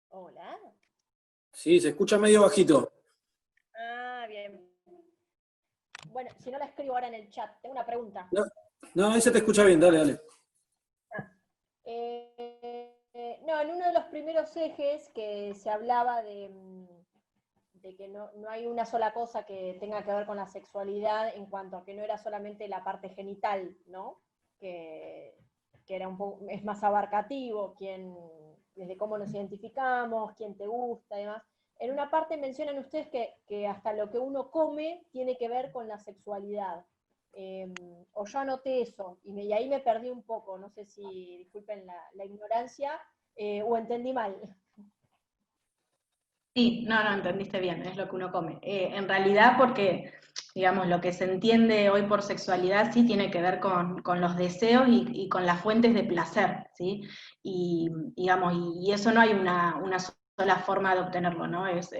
Hola. Sí, se escucha medio bajito. Ah, bien. Bueno, si no la escribo ahora en el chat, tengo una pregunta. No, ahí se te escucha bien, dale, dale. No, en uno de los primeros ejes que se hablaba de que no hay una sola cosa que tenga que ver con la sexualidad en cuanto a que no era solamente la parte genital, ¿no? Que era un poco, es más abarcativo, desde cómo nos identificamos, quién te gusta y demás. En una parte mencionan ustedes que hasta lo que uno come tiene que ver con la sexualidad. O yo anoté eso, y ahí me perdí un poco, no sé si, disculpen la ignorancia, o entendí mal. Sí, no, entendiste bien, es lo que uno come. En realidad, porque, digamos, lo que se entiende hoy por sexualidad sí tiene que ver con los deseos y con las fuentes de placer, ¿sí? Y, digamos, y eso no hay una sola forma de obtenerlo, ¿no? Es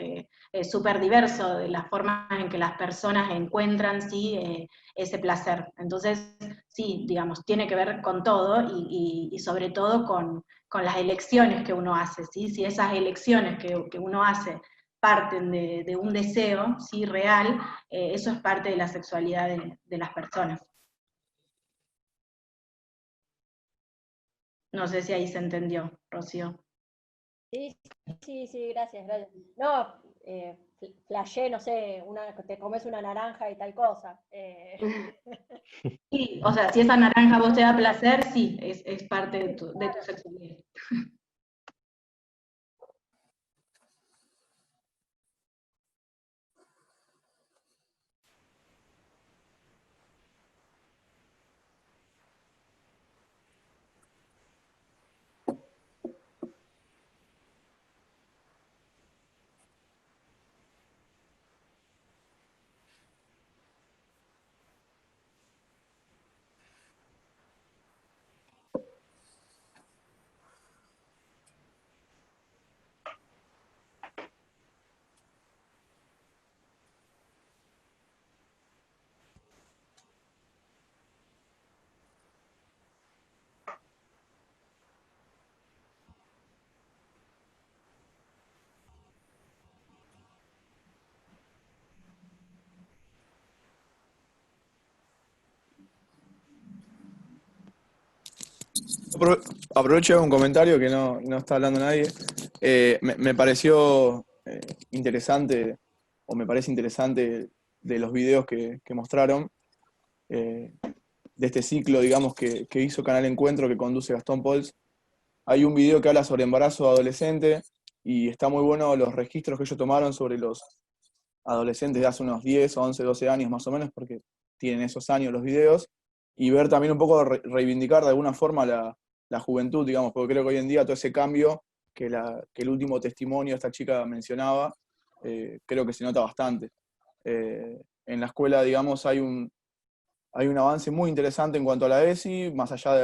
súper diverso de las formas en que las personas encuentran, ¿sí? Ese placer. Entonces, sí, digamos, tiene que ver con todo y sobre todo con las elecciones que uno hace, ¿sí? Si esas elecciones que uno hace parten de un deseo, ¿sí? Real, eso es parte de la sexualidad de las personas. No sé si ahí se entendió, Rocío. Sí, gracias. No, flashé, no sé, te comes una naranja y tal cosa. Sí, o sea, si esa naranja a vos te da placer, sí, es parte de tu sexualidad. Aprovecho un comentario que no está hablando nadie. Me pareció interesante, o me parece interesante de los videos que mostraron, de este ciclo, digamos, que hizo Canal Encuentro, que conduce Gastón Pols. Hay un video que habla sobre embarazo adolescente, y está muy bueno los registros que ellos tomaron sobre los adolescentes de hace unos 10, 11, 12 años más o menos, porque tienen esos años los videos, y ver también un poco reivindicar de alguna forma la juventud, digamos, porque creo que hoy en día todo ese cambio que el último testimonio de esta chica mencionaba, creo que se nota bastante. En la escuela, digamos, hay un avance muy interesante en cuanto a la ESI, más allá de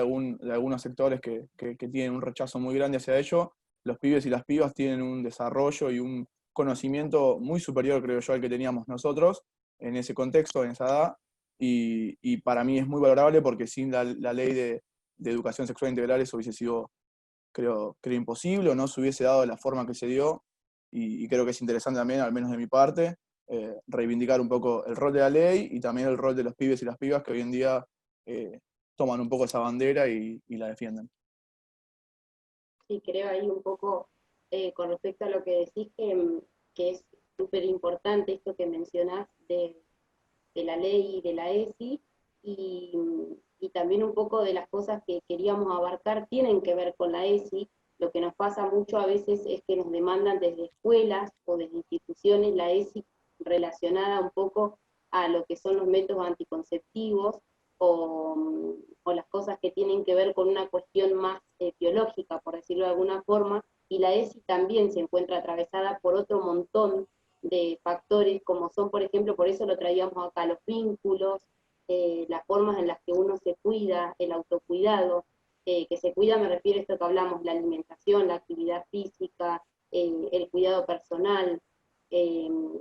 algunos sectores que tienen un rechazo muy grande hacia ello. Los pibes y las pibas tienen un desarrollo y un conocimiento muy superior, creo yo, al que teníamos nosotros en ese contexto, en esa edad, y para mí es muy valorable porque sin la ley de educación sexual integral eso hubiese sido, creo imposible, o no se hubiese dado de la forma que se dio, y creo que es interesante también, al menos de mi parte, reivindicar un poco el rol de la ley y también el rol de los pibes y las pibas que hoy en día toman un poco esa bandera y la defienden. Sí, creo ahí un poco con respecto a lo que decís, que es súper importante esto que mencionás de la ley y de la ESI, y también un poco de las cosas que queríamos abarcar tienen que ver con la ESI. Lo que nos pasa mucho a veces es que nos demandan desde escuelas o desde instituciones la ESI relacionada un poco a lo que son los métodos anticonceptivos o las cosas que tienen que ver con una cuestión más biológica, por decirlo de alguna forma, y la ESI también se encuentra atravesada por otro montón de factores, como son, por ejemplo, por eso lo traíamos acá, los vínculos, las formas en las que uno se cuida, el autocuidado, que se cuida me refiero a esto que hablamos, la alimentación, la actividad física, el cuidado personal,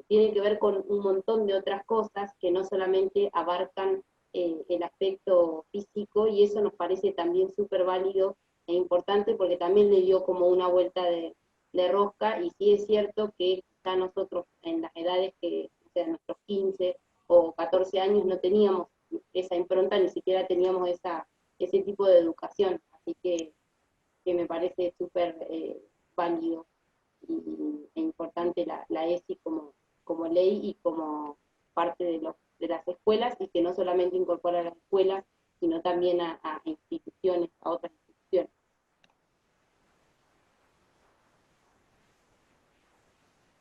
tiene que ver con un montón de otras cosas que no solamente abarcan el aspecto físico, y eso nos parece también súper válido e importante, porque también le dio como una vuelta de rosca, y sí es cierto que ya nosotros en las edades que, o sea, nuestros 15 o 14 años, no teníamos esa impronta, ni siquiera teníamos ese tipo de educación, así que me parece súper válido e importante la ESI como ley y como parte de las escuelas, y que no solamente incorpora a las escuelas, sino también a instituciones, a otras instituciones.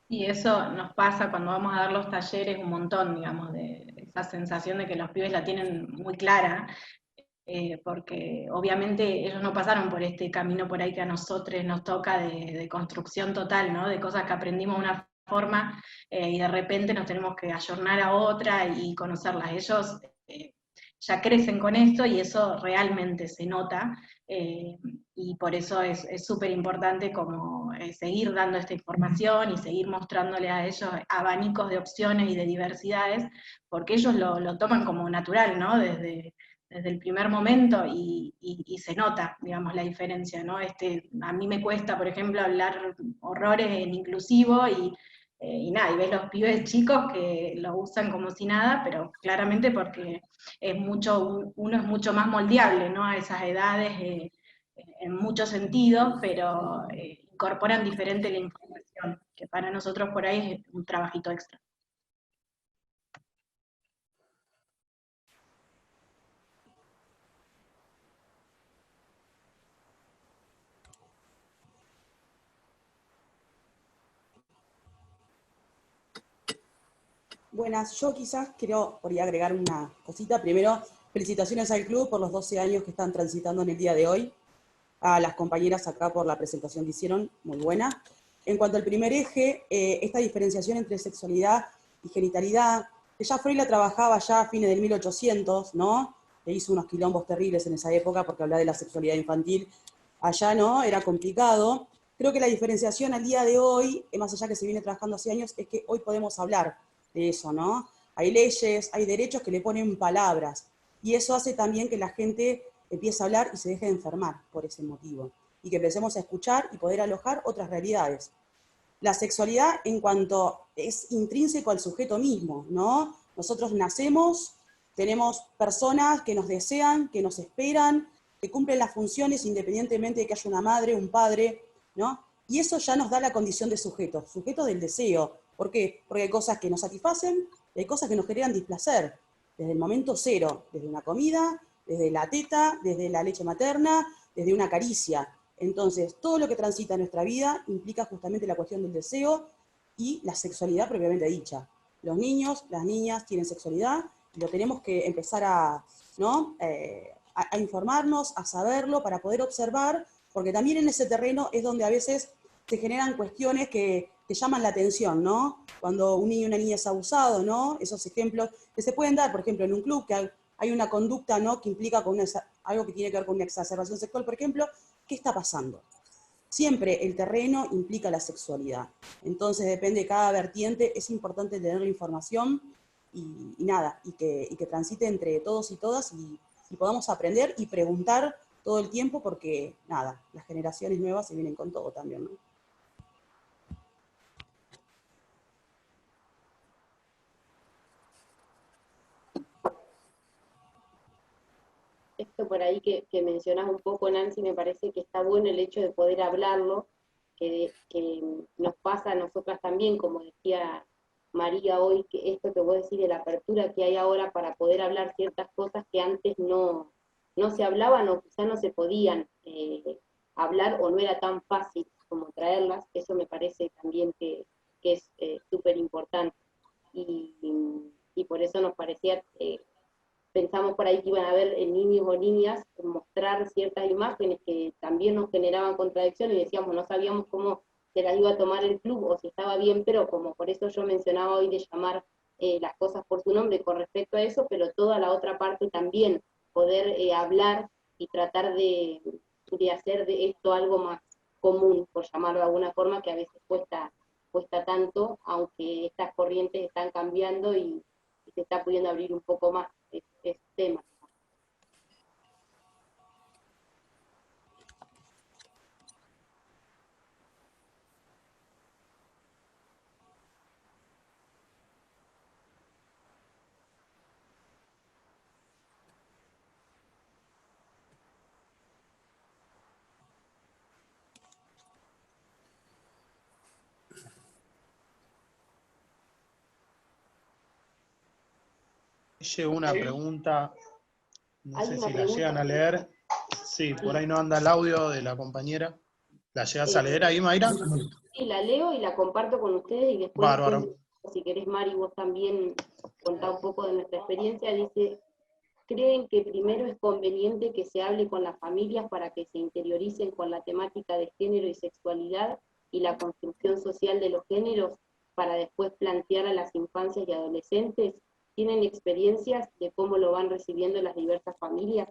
Y eso nos pasa cuando vamos a dar los talleres un montón, digamos, de esa sensación de que los pibes la tienen muy clara, porque obviamente ellos no pasaron por este camino por ahí que a nosotros nos toca de construcción total, ¿no? De cosas que aprendimos de una forma y de repente nos tenemos que ayornar a otra y conocerlas. Ellos ya crecen con esto y eso realmente se nota, y por eso es súper importante como seguir dando esta información y seguir mostrándole a ellos abanicos de opciones y de diversidades, porque ellos lo toman como natural, ¿no? Desde el primer momento, y se nota, digamos, la diferencia, ¿no? A mí me cuesta, por ejemplo, hablar horrores en inclusivo, y nada, y ves los pibes chicos que lo usan como si nada, pero claramente porque uno es mucho más moldeable, ¿no? A esas edades, en muchos sentidos, pero incorporan diferente la información, que para nosotros por ahí es un trabajito extra. Buenas, yo quizás quiero agregar una cosita. Primero, felicitaciones al club por los 12 años que están transitando en el día de hoy. A las compañeras acá por la presentación que hicieron, muy buena. En cuanto al primer eje, esta diferenciación entre sexualidad y genitalidad, que ya Freud la trabajaba ya a fines del 1800, ¿no? Que hizo unos quilombos terribles en esa época porque hablaba de la sexualidad infantil. Allá, ¿no? Era complicado. Creo que la diferenciación al día de hoy, más allá que se viene trabajando hace años, es que hoy podemos hablar de eso, ¿no? Hay leyes, hay derechos que le ponen palabras, y eso hace también que la gente empiece a hablar y se deje de enfermar por ese motivo, y que empecemos a escuchar y poder alojar otras realidades. La sexualidad en cuanto es intrínseco al sujeto mismo, ¿no? Nosotros nacemos, tenemos personas que nos desean, que nos esperan, que cumplen las funciones independientemente de que haya una madre, un padre, ¿no? Y eso ya nos da la condición de sujeto del deseo. ¿Por qué? Porque hay cosas que nos satisfacen y hay cosas que nos generan displacer, desde el momento cero, desde una comida, desde la teta, desde la leche materna, desde una caricia. Entonces, todo lo que transita en nuestra vida implica justamente la cuestión del deseo y la sexualidad propiamente dicha. Los niños, las niñas tienen sexualidad y lo tenemos que empezar a informarnos, a saberlo, para poder observar, porque también en ese terreno es donde a veces se generan cuestiones que llaman la atención, ¿no? Cuando un niño o una niña es abusado, ¿no? Esos ejemplos que se pueden dar, por ejemplo, en un club, que hay una conducta, ¿no?, que implica algo que tiene que ver con una exacerbación sexual, por ejemplo, ¿qué está pasando? Siempre el terreno implica la sexualidad. Entonces depende de cada vertiente, es importante tener la información y que transite entre todos y todas y podamos aprender y preguntar todo el tiempo, porque nada, las generaciones nuevas se vienen con todo también, ¿no? Esto por ahí que mencionás un poco, Nancy, me parece que está bueno el hecho de poder hablarlo, que nos pasa a nosotras también, como decía María hoy, que esto que vos decís de la apertura que hay ahora para poder hablar ciertas cosas que antes no se hablaban o quizá no se podían hablar, o no era tan fácil como traerlas. Eso me parece también que es súper importante, y por eso nos parecía... pensamos por ahí que iban a haber niños o niñas mostrar ciertas imágenes que también nos generaban contradicciones, y decíamos, no sabíamos cómo se las iba a tomar el club o si estaba bien, pero como por eso yo mencionaba hoy de llamar las cosas por su nombre con respecto a eso, pero toda la otra parte también, poder hablar y tratar de hacer de esto algo más común, por llamarlo de alguna forma, que a veces cuesta cuesta tanto, aunque estas corrientes están cambiando y se está pudiendo abrir un poco más este tema. Llegó una pregunta, no Hay sé una si la pregunta llegan a que- leer. Sí, por ahí no anda el audio de la compañera. ¿La llegas a leer ahí, Mayra? Sí, la leo y la comparto con ustedes y después, Bárbaro. si querés, Mari, vos también contá un poco de nuestra experiencia. Dice, ¿creen que primero es conveniente que se hable con las familias para que se interioricen con la temática de género y sexualidad y la construcción social de los géneros para después plantear a las infancias y adolescentes? ¿Tienen experiencias de cómo lo van recibiendo las diversas familias?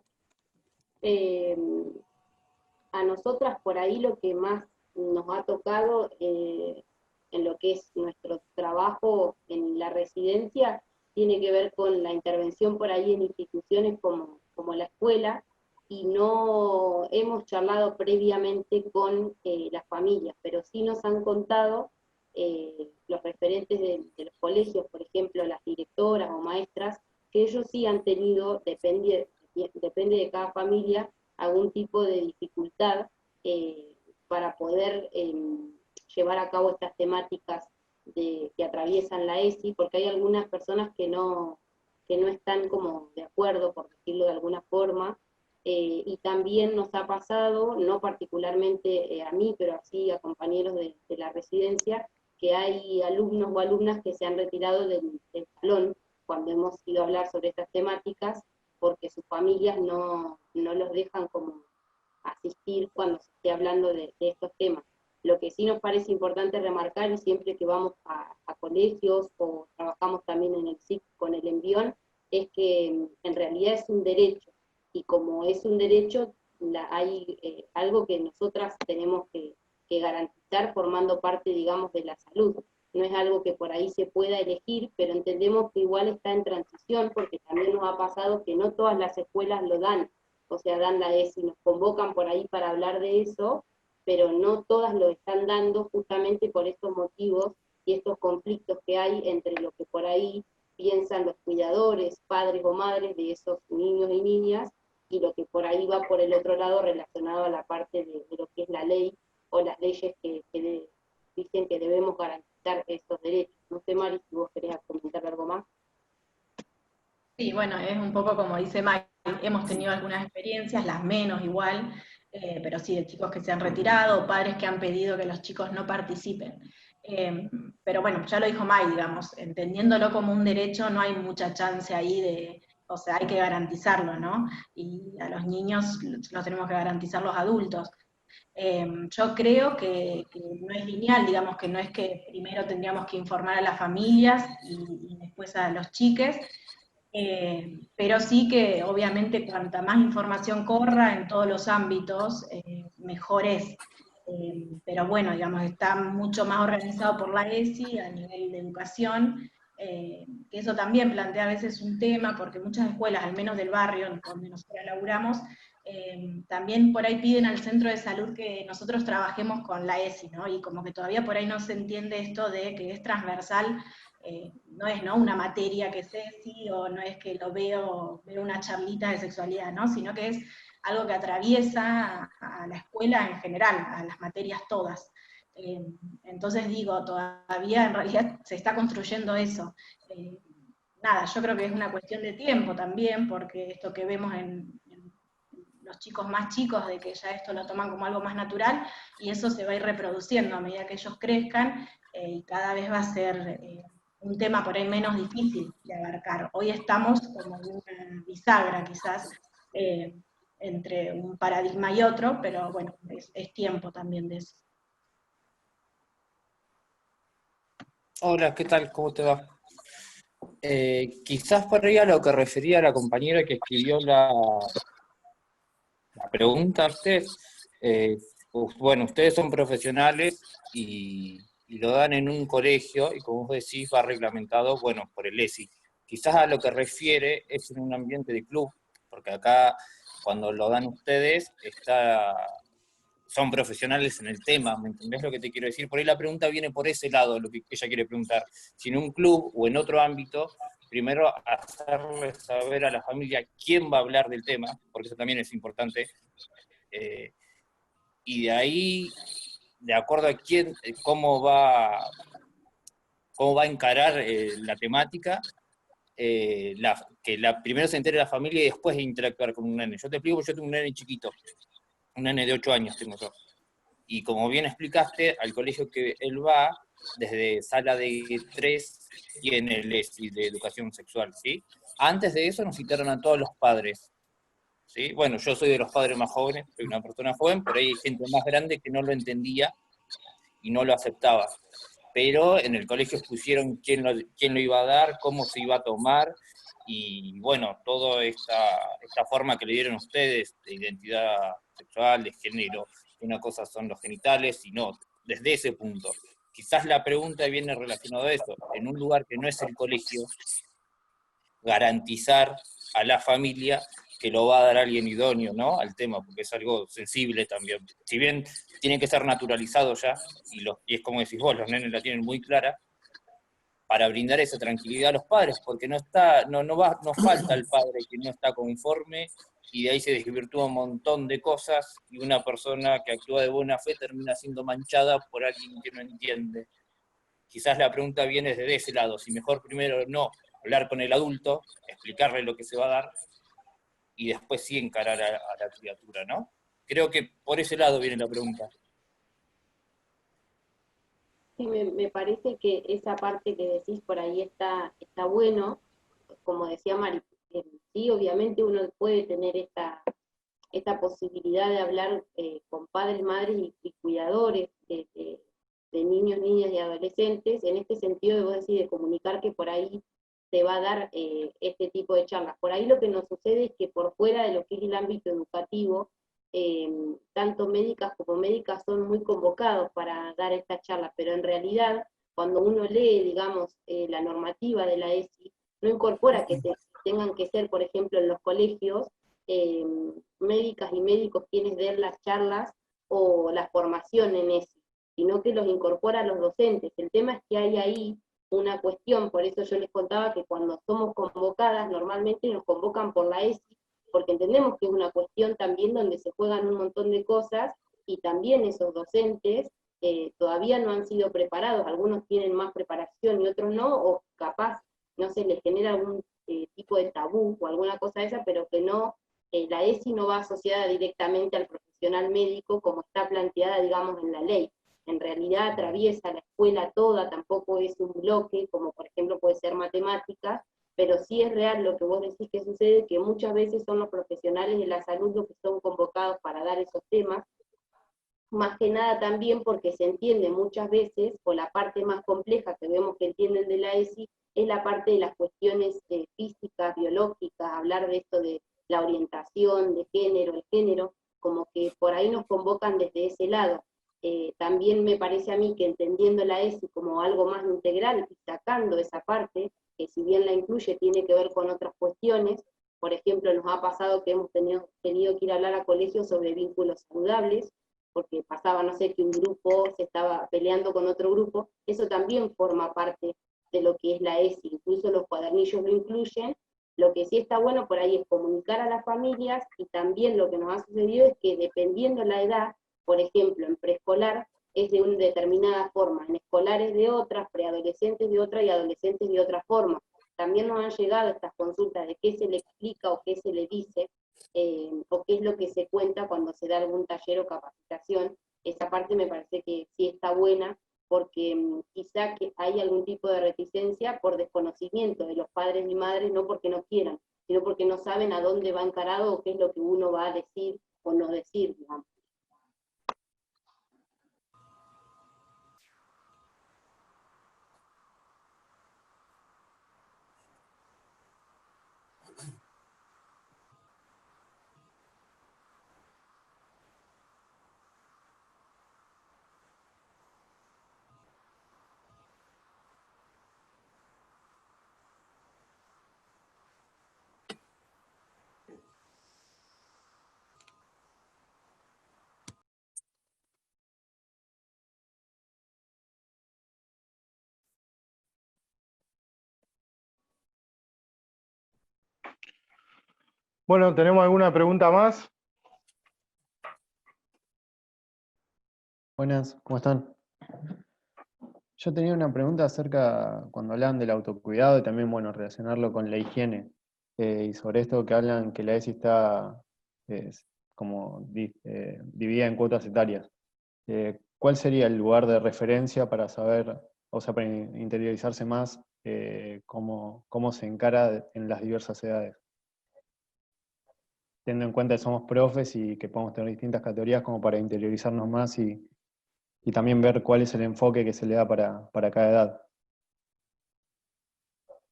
A nosotras por ahí lo que más nos ha tocado en lo que es nuestro trabajo en la residencia tiene que ver con la intervención por ahí en instituciones como la escuela, y no hemos charlado previamente con las familias, pero sí nos han contado los referentes de los colegios, por ejemplo, las directoras o maestras, que ellos sí han tenido, depende de cada familia, algún tipo de dificultad para poder llevar a cabo estas temáticas que atraviesan la ESI, porque hay algunas personas que no están como de acuerdo, por decirlo de alguna forma, y también nos ha pasado, no particularmente a mí, pero así a compañeros de la residencia, que hay alumnos o alumnas que se han retirado del salón cuando hemos ido a hablar sobre estas temáticas, porque sus familias no los dejan como asistir cuando se esté hablando de estos temas. Lo que sí nos parece importante remarcar, y siempre que vamos a colegios o trabajamos también en el SIC con el envión, es que en realidad es un derecho, y como es un derecho, hay algo que nosotras tenemos que garantizar formando parte, digamos, de la salud. No es algo que por ahí se pueda elegir, pero entendemos que igual está en transición, porque también nos ha pasado que no todas las escuelas lo dan, o sea, dan la ESI, nos convocan por ahí para hablar de eso, pero no todas lo están dando justamente por estos motivos y estos conflictos que hay entre lo que por ahí piensan los cuidadores, padres o madres de esos niños y niñas, y lo que por ahí va por el otro lado relacionado a la parte de lo que es la ley o las leyes que dicen que debemos garantizar estos derechos. No sé, Mari, si vos querés comentar algo más. Sí, bueno, es un poco como dice Mike, hemos tenido algunas experiencias, las menos igual, pero sí, de chicos que se han retirado, padres que han pedido que los chicos no participen. Pero bueno, ya lo dijo Mike, digamos, entendiéndolo como un derecho, no hay mucha chance ahí o sea, hay que garantizarlo, ¿no? Y a los niños los tenemos que garantizar los adultos. Yo creo que no es lineal, digamos, que no es que primero tendríamos que informar a las familias y después a los chiques, pero sí que obviamente cuanta más información corra en todos los ámbitos, mejor es. Pero bueno, digamos, está mucho más organizado por la ESI a nivel de educación, que eso también plantea a veces un tema, porque muchas escuelas, al menos del barrio donde nosotros laburamos, también por ahí piden al centro de salud que nosotros trabajemos con la ESI, ¿no? Y como que todavía por ahí no se entiende esto de que es transversal, no es, ¿no?, una materia que es ESI, o no es que veo una charlita de sexualidad, ¿no?, sino que es algo que atraviesa a la escuela en general, a las materias todas. Entonces digo, todavía en realidad se está construyendo eso. Nada, yo creo que es una cuestión de tiempo también, porque esto que vemos en los chicos más chicos, de que ya esto lo toman como algo más natural, y eso se va a ir reproduciendo a medida que ellos crezcan, y cada vez va a ser un tema por ahí menos difícil de abarcar. Hoy estamos como en una bisagra quizás, entre un paradigma y otro, pero bueno, es tiempo también de eso. Hola, ¿qué tal? ¿Cómo te va? Quizás por ahí a lo que refería la compañera que escribió la pregunta a usted, bueno, ustedes son profesionales y y lo dan en un colegio, y como vos decís, va reglamentado, bueno, por el ESI. Quizás a lo que refiere es en un ambiente de club, porque acá, cuando lo dan ustedes, son profesionales en el tema, ¿me entendés lo que te quiero decir? Por ahí la pregunta viene por ese lado, lo que ella quiere preguntar. Si en un club o en otro ámbito, primero hacerle saber a la familia quién va a hablar del tema, porque eso también es importante, y de ahí, de acuerdo a quién, cómo va a encarar la temática, primero se entere la familia y después interactuar con un nene. Yo te explico, yo tengo un nene chiquito, un nene de 8 años tengo yo. Y como bien explicaste, al colegio que él va, desde sala de 3, tiene el ESI de educación sexual, ¿sí? Antes de eso nos citaron a todos los padres, ¿sí? Bueno, yo soy de los padres más jóvenes, soy una persona joven, pero hay gente más grande que no lo entendía y no lo aceptaba. Pero en el colegio pusieron quién lo iba a dar, cómo se iba a tomar, y bueno, toda esta forma que le dieron ustedes de identidad sexual, de género, una cosa son los genitales, y no, desde ese punto. Quizás la pregunta viene relacionada a eso, en un lugar que no es el colegio, garantizar a la familia que lo va a dar alguien idóneo, ¿no? Al tema, porque es algo sensible también. Si bien tiene que ser naturalizado ya, y es como decís vos, los nenes la tienen muy clara, para brindar esa tranquilidad a los padres, porque no falta el padre que no está conforme, y de ahí se desvirtúa un montón de cosas, y una persona que actúa de buena fe termina siendo manchada por alguien que no entiende. Quizás la pregunta viene desde ese lado, si mejor primero no hablar con el adulto, explicarle lo que se va a dar, y después sí encarar a la criatura, ¿no? Creo que por ese lado viene la pregunta. Sí, me parece que esa parte que decís por ahí está bueno, como decía Mari, sí, obviamente uno puede tener esta posibilidad de hablar con padres, madres y cuidadores de niños, niñas y adolescentes, en este sentido de vos decir, de comunicar que por ahí se va a dar este tipo de charlas. Por ahí lo que nos sucede es que por fuera de lo que es el ámbito educativo, tanto médicas como médicas son muy convocados para dar esta charla, pero en realidad cuando uno lee, digamos, la normativa de la ESI, no incorpora que tengan que ser, por ejemplo, en los colegios, médicas y médicos quienes den las charlas o la formación en ESI, sino que los incorpora a los docentes. El tema es que hay ahí una cuestión, por eso yo les contaba que cuando somos convocadas, normalmente nos convocan por la ESI, porque entendemos que es una cuestión también donde se juegan un montón de cosas, y también esos docentes todavía no han sido preparados, algunos tienen más preparación y otros no, o capaz no se les genera algún tipo de tabú o alguna cosa de esa, pero que no, la ESI no va asociada directamente al profesional médico como está planteada, digamos, en la ley. En realidad atraviesa la escuela toda, tampoco es un bloque, como por ejemplo puede ser matemáticas, pero sí es real lo que vos decís que sucede, que muchas veces son los profesionales de la salud los que son convocados para dar esos temas, más que nada también porque se entiende muchas veces, o la parte más compleja que vemos que entienden de la ESI, es la parte de las cuestiones físicas, biológicas, hablar de esto de la orientación, de género, el género, como que por ahí nos convocan desde ese lado. También me parece a mí que entendiendo la ESI como algo más integral y sacando esa parte, que si bien la incluye tiene que ver con otras cuestiones, por ejemplo nos ha pasado que hemos tenido que ir a hablar a colegios sobre vínculos saludables, porque pasaba, no sé, que un grupo se estaba peleando con otro grupo, eso también forma parte de lo que es la ESI, incluso los cuadernillos lo incluyen. Lo que sí está bueno por ahí es comunicar a las familias, y también lo que nos ha sucedido es que dependiendo la edad, por ejemplo, en preescolar es de una determinada forma, en escolares de otra, preadolescentes de otra y adolescentes de otra forma. También nos han llegado estas consultas de qué se le explica o qué se le dice, o qué es lo que se cuenta cuando se da algún taller o capacitación. Esa parte me parece que sí está buena, porque quizá que hay algún tipo de reticencia por desconocimiento de los padres y madres, no porque no quieran, sino porque no saben a dónde va encarado o qué es lo que uno va a decir o no decir, digamos. Bueno, ¿tenemos alguna pregunta más? Buenas, ¿cómo están? Yo tenía una pregunta acerca, cuando hablan del autocuidado y también, bueno, relacionarlo con la higiene, y sobre esto que hablan que la ESI está como dividida en cuotas etarias. ¿Cuál sería el lugar de referencia para saber, o sea, para interiorizarse más cómo se encara en las diversas edades? Teniendo en cuenta que somos profes y que podemos tener distintas categorías como para interiorizarnos más y también ver cuál es el enfoque que se le da para cada edad.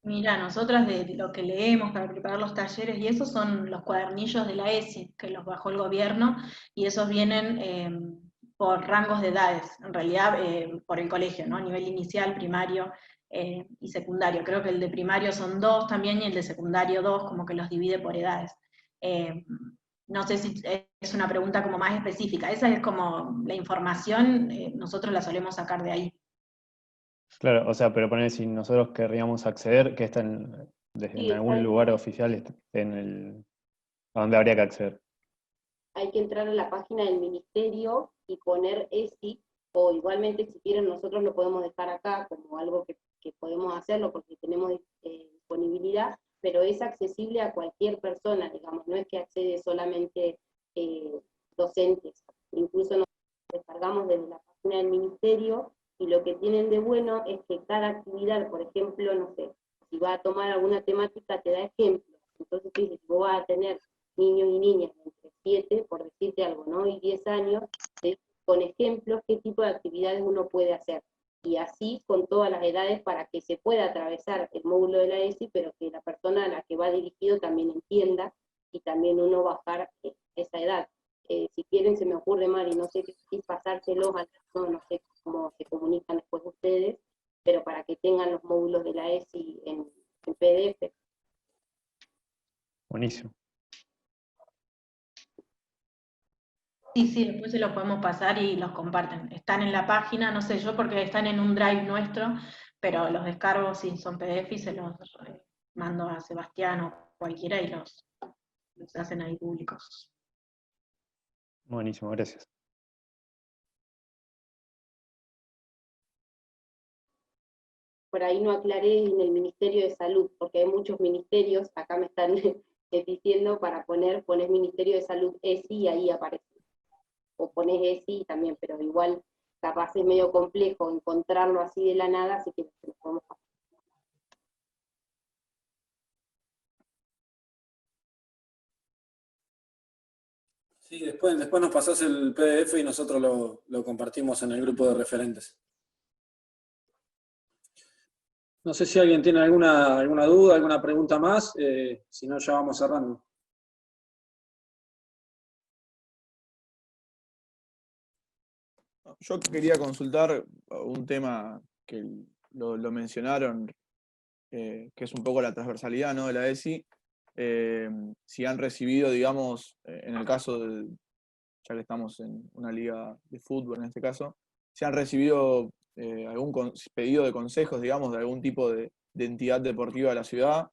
Mira, nosotras de lo que leemos para preparar los talleres y esos son los cuadernillos de la ESI, que los bajó el gobierno, y esos vienen por rangos de edades, en realidad por el colegio, ¿no? A nivel inicial, primario y secundario. Creo que el de primario son 2 también y el de secundario 2, como que los divide por edades. No sé si es una pregunta como más específica, esa es como la información, nosotros la solemos sacar de ahí. Claro, o sea, pero poner si nosotros querríamos acceder, que está en algún lugar oficial a donde habría que acceder. Hay que entrar a la página del ministerio y poner ESI, o igualmente si quieren nosotros lo podemos dejar acá como algo que podemos hacerlo porque tenemos disponibilidad, pero es accesible a cualquier persona, digamos, no es que accede solamente docentes, incluso nos descargamos desde la página del ministerio, y lo que tienen de bueno es que cada actividad, por ejemplo, no sé, si va a tomar alguna temática te da ejemplos, entonces si vos vas a tener niños y niñas entre 7, por decirte algo, ¿no? Y 10 años, con ejemplos qué tipo de actividades uno puede hacer, y así con todas las edades para que se pueda atravesar el módulo de la ESI, pero que la persona a la que va dirigido también entienda, y también uno bajar esa edad. Si quieren, se me ocurre, Mari, no sé si pasárselos no sé cómo se comunican después ustedes, pero para que tengan los módulos de la ESI en PDF. Buenísimo. Sí, después se los podemos pasar y los comparten. Están en la página, no sé yo, porque están en un drive nuestro, pero los descargos sí son PDF y se los mando a Sebastián o cualquiera y los hacen ahí públicos. Buenísimo, gracias. Por ahí no aclaré en el Ministerio de Salud, porque hay muchos ministerios, acá me están diciendo para pones Ministerio de Salud ESI y ahí aparece. O pones ESI también, pero igual capaz es medio complejo encontrarlo así de la nada, así que lo podemos hacer. Sí, después nos pasás el PDF y nosotros lo compartimos en el grupo de referentes. No sé si alguien tiene alguna duda, alguna pregunta más, si no ya vamos cerrando. Yo quería consultar un tema que lo mencionaron, que es un poco la transversalidad, ¿no?, de la ESI. Si han recibido, digamos, en el caso ya que estamos en una liga de fútbol en este caso, si han recibido algún pedido de consejos, digamos, de algún tipo de entidad deportiva de la ciudad,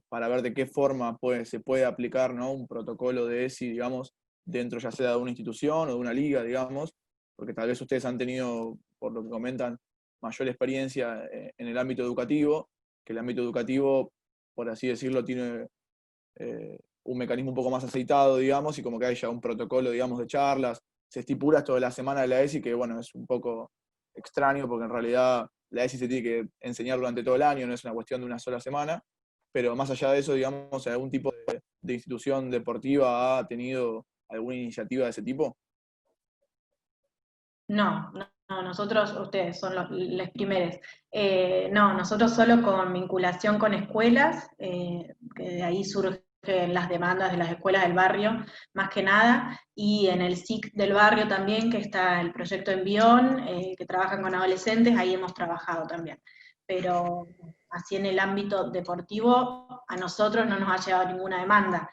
para ver de qué forma se puede aplicar, ¿no?, un protocolo de ESI, digamos, dentro ya sea de una institución o de una liga, digamos, porque tal vez ustedes han tenido, por lo que comentan, mayor experiencia en el ámbito educativo, que el ámbito educativo, por así decirlo, tiene un mecanismo un poco más aceitado, digamos, y como que hay ya un protocolo, digamos, de charlas, se estipula esto de la semana de la ESI, que bueno, es un poco extraño, porque en realidad la ESI se tiene que enseñar durante todo el año, no es una cuestión de una sola semana, pero más allá de eso, digamos, ¿algún tipo de institución deportiva ha tenido alguna iniciativa de ese tipo? No, nosotros, ustedes son los primeros. No, nosotros solo con vinculación con escuelas, que de ahí surgen las demandas de las escuelas del barrio, más que nada, y en el SIC del barrio también, que está el proyecto Envión, que trabajan con adolescentes, ahí hemos trabajado también. Pero así en el ámbito deportivo, a nosotros no nos ha llegado ninguna demanda.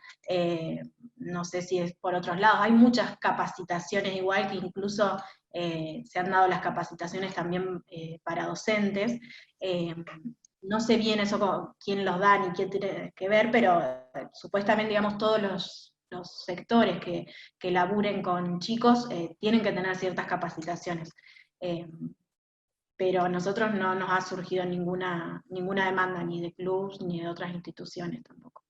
No sé si es por otros lados. Hay muchas capacitaciones igual que incluso se han dado las capacitaciones también para docentes, no sé bien eso quién los da ni quién tiene que ver, pero supuestamente, digamos, todos los sectores que laburen con chicos tienen que tener ciertas capacitaciones. Pero a nosotros no nos ha surgido ninguna demanda, ni de clubs, ni de otras instituciones tampoco.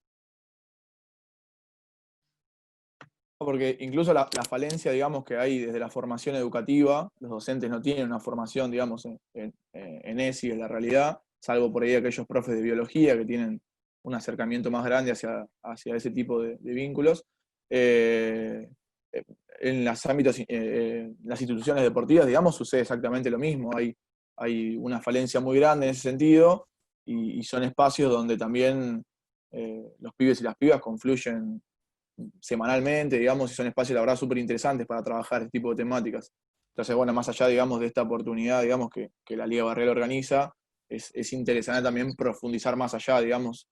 Porque incluso la falencia, digamos, que hay desde la formación educativa, los docentes no tienen una formación, digamos, en ESI, en la realidad, salvo por ahí aquellos profes de biología que tienen un acercamiento más grande hacia ese tipo de vínculos. En los ámbitos, las instituciones deportivas, digamos, sucede exactamente lo mismo. Hay una falencia muy grande en ese sentido, y son espacios donde también los pibes y las pibas confluyen semanalmente, digamos, y son espacios, la verdad, súper interesantes para trabajar este tipo de temáticas. Entonces, bueno, más allá, digamos, de esta oportunidad, digamos, que la Liga Barrial organiza, es interesante también profundizar más allá, digamos,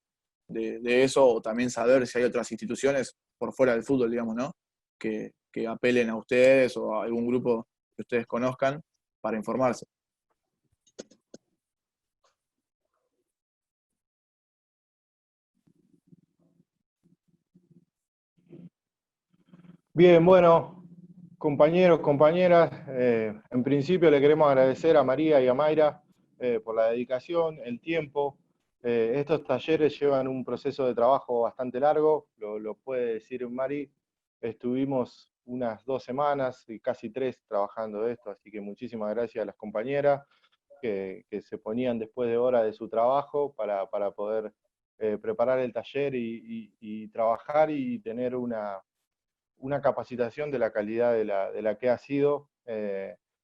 de eso, o también saber si hay otras instituciones por fuera del fútbol, digamos, ¿no? Que apelen a ustedes o a algún grupo que ustedes conozcan para informarse. Bien, bueno, compañeros, compañeras, en principio le queremos agradecer a María y a Mayra por la dedicación, el tiempo. Estos talleres llevan un proceso de trabajo bastante largo, lo puede decir Mari. Estuvimos unas 2 semanas y casi 3 trabajando esto, así que muchísimas gracias a las compañeras que se ponían después de horas de su trabajo para poder preparar el taller y trabajar y tener una capacitación de la calidad de la que ha sido,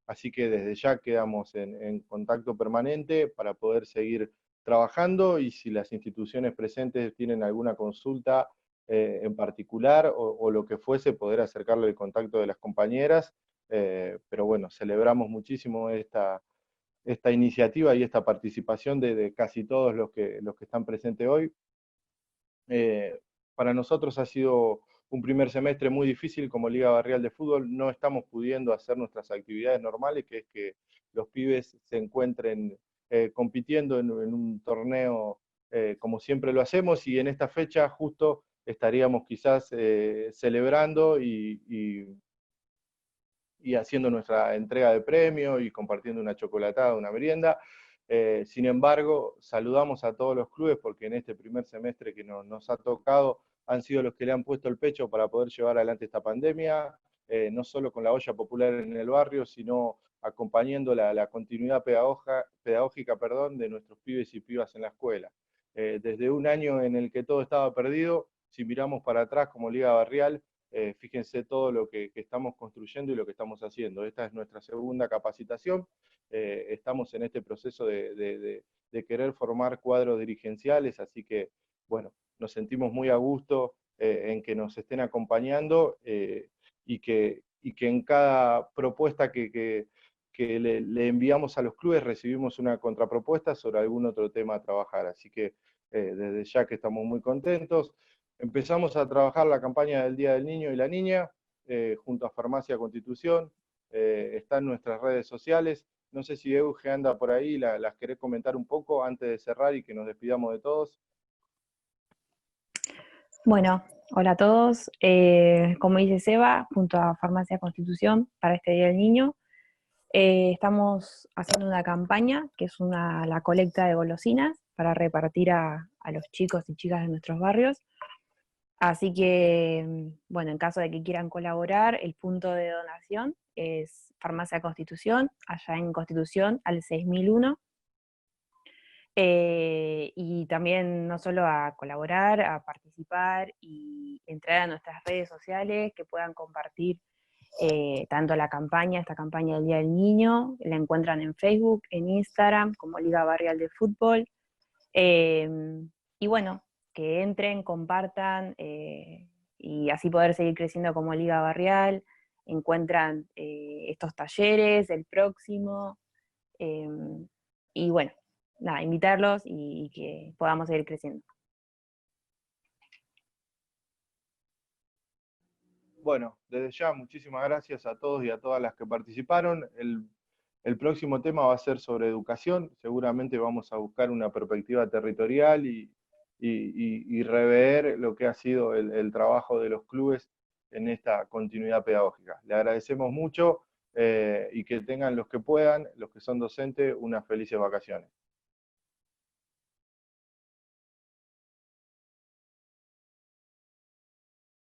así que desde ya quedamos en contacto permanente para poder seguir trabajando, y si las instituciones presentes tienen alguna consulta en particular o lo que fuese, poder acercarle el contacto de las compañeras, pero bueno, celebramos muchísimo esta iniciativa y esta participación de casi todos los que están presentes hoy. Para nosotros ha sido un primer semestre muy difícil como Liga Barrial de Fútbol. No estamos pudiendo hacer nuestras actividades normales, que es que los pibes se encuentren compitiendo en un torneo como siempre lo hacemos, y en esta fecha justo estaríamos quizás celebrando y haciendo nuestra entrega de premio y compartiendo una chocolatada, una merienda. Sin embargo, saludamos a todos los clubes porque en este primer semestre que nos ha tocado han sido los que le han puesto el pecho para poder llevar adelante esta pandemia, no solo con la olla popular en el barrio, sino acompañando la continuidad pedagógica de nuestros pibes y pibas en la escuela. Desde un año en el que todo estaba perdido, si miramos para atrás como Liga Barrial, fíjense todo lo que estamos construyendo y lo que estamos haciendo. Esta es nuestra segunda capacitación. Estamos en este proceso de querer formar cuadros dirigenciales, así que, bueno, nos sentimos muy a gusto en que nos estén acompañando y que en cada propuesta que le enviamos a los clubes recibimos una contrapropuesta sobre algún otro tema a trabajar. Así que desde ya que estamos muy contentos. Empezamos a trabajar la campaña del Día del Niño y la Niña, junto a Farmacia Constitución, está en nuestras redes sociales. No sé si Euge anda por ahí, las querés comentar un poco antes de cerrar y que nos despidamos de todos. Bueno, hola a todos. Como dice Seba, junto a Farmacia Constitución, para este Día del Niño, estamos haciendo una campaña que es la colecta de golosinas para repartir a los chicos y chicas de nuestros barrios. Así que, bueno, en caso de que quieran colaborar, el punto de donación es Farmacia Constitución, allá en Constitución, al 6001. Y también no solo a colaborar, a participar y entrar a nuestras redes sociales, que puedan compartir tanto esta campaña del Día del Niño, la encuentran en Facebook, en Instagram, como Liga Barrial de Fútbol. Y bueno, que entren, compartan, y así poder seguir creciendo como Liga Barrial. Encuentran estos talleres, el próximo, y bueno, nada, invitarlos y que podamos seguir creciendo. Bueno, desde ya muchísimas gracias a todos y a todas las que participaron. El próximo tema va a ser sobre educación, seguramente vamos a buscar una perspectiva territorial y rever lo que ha sido el trabajo de los clubes en esta continuidad pedagógica. Le agradecemos mucho y que tengan los que puedan, los que son docentes, unas felices vacaciones.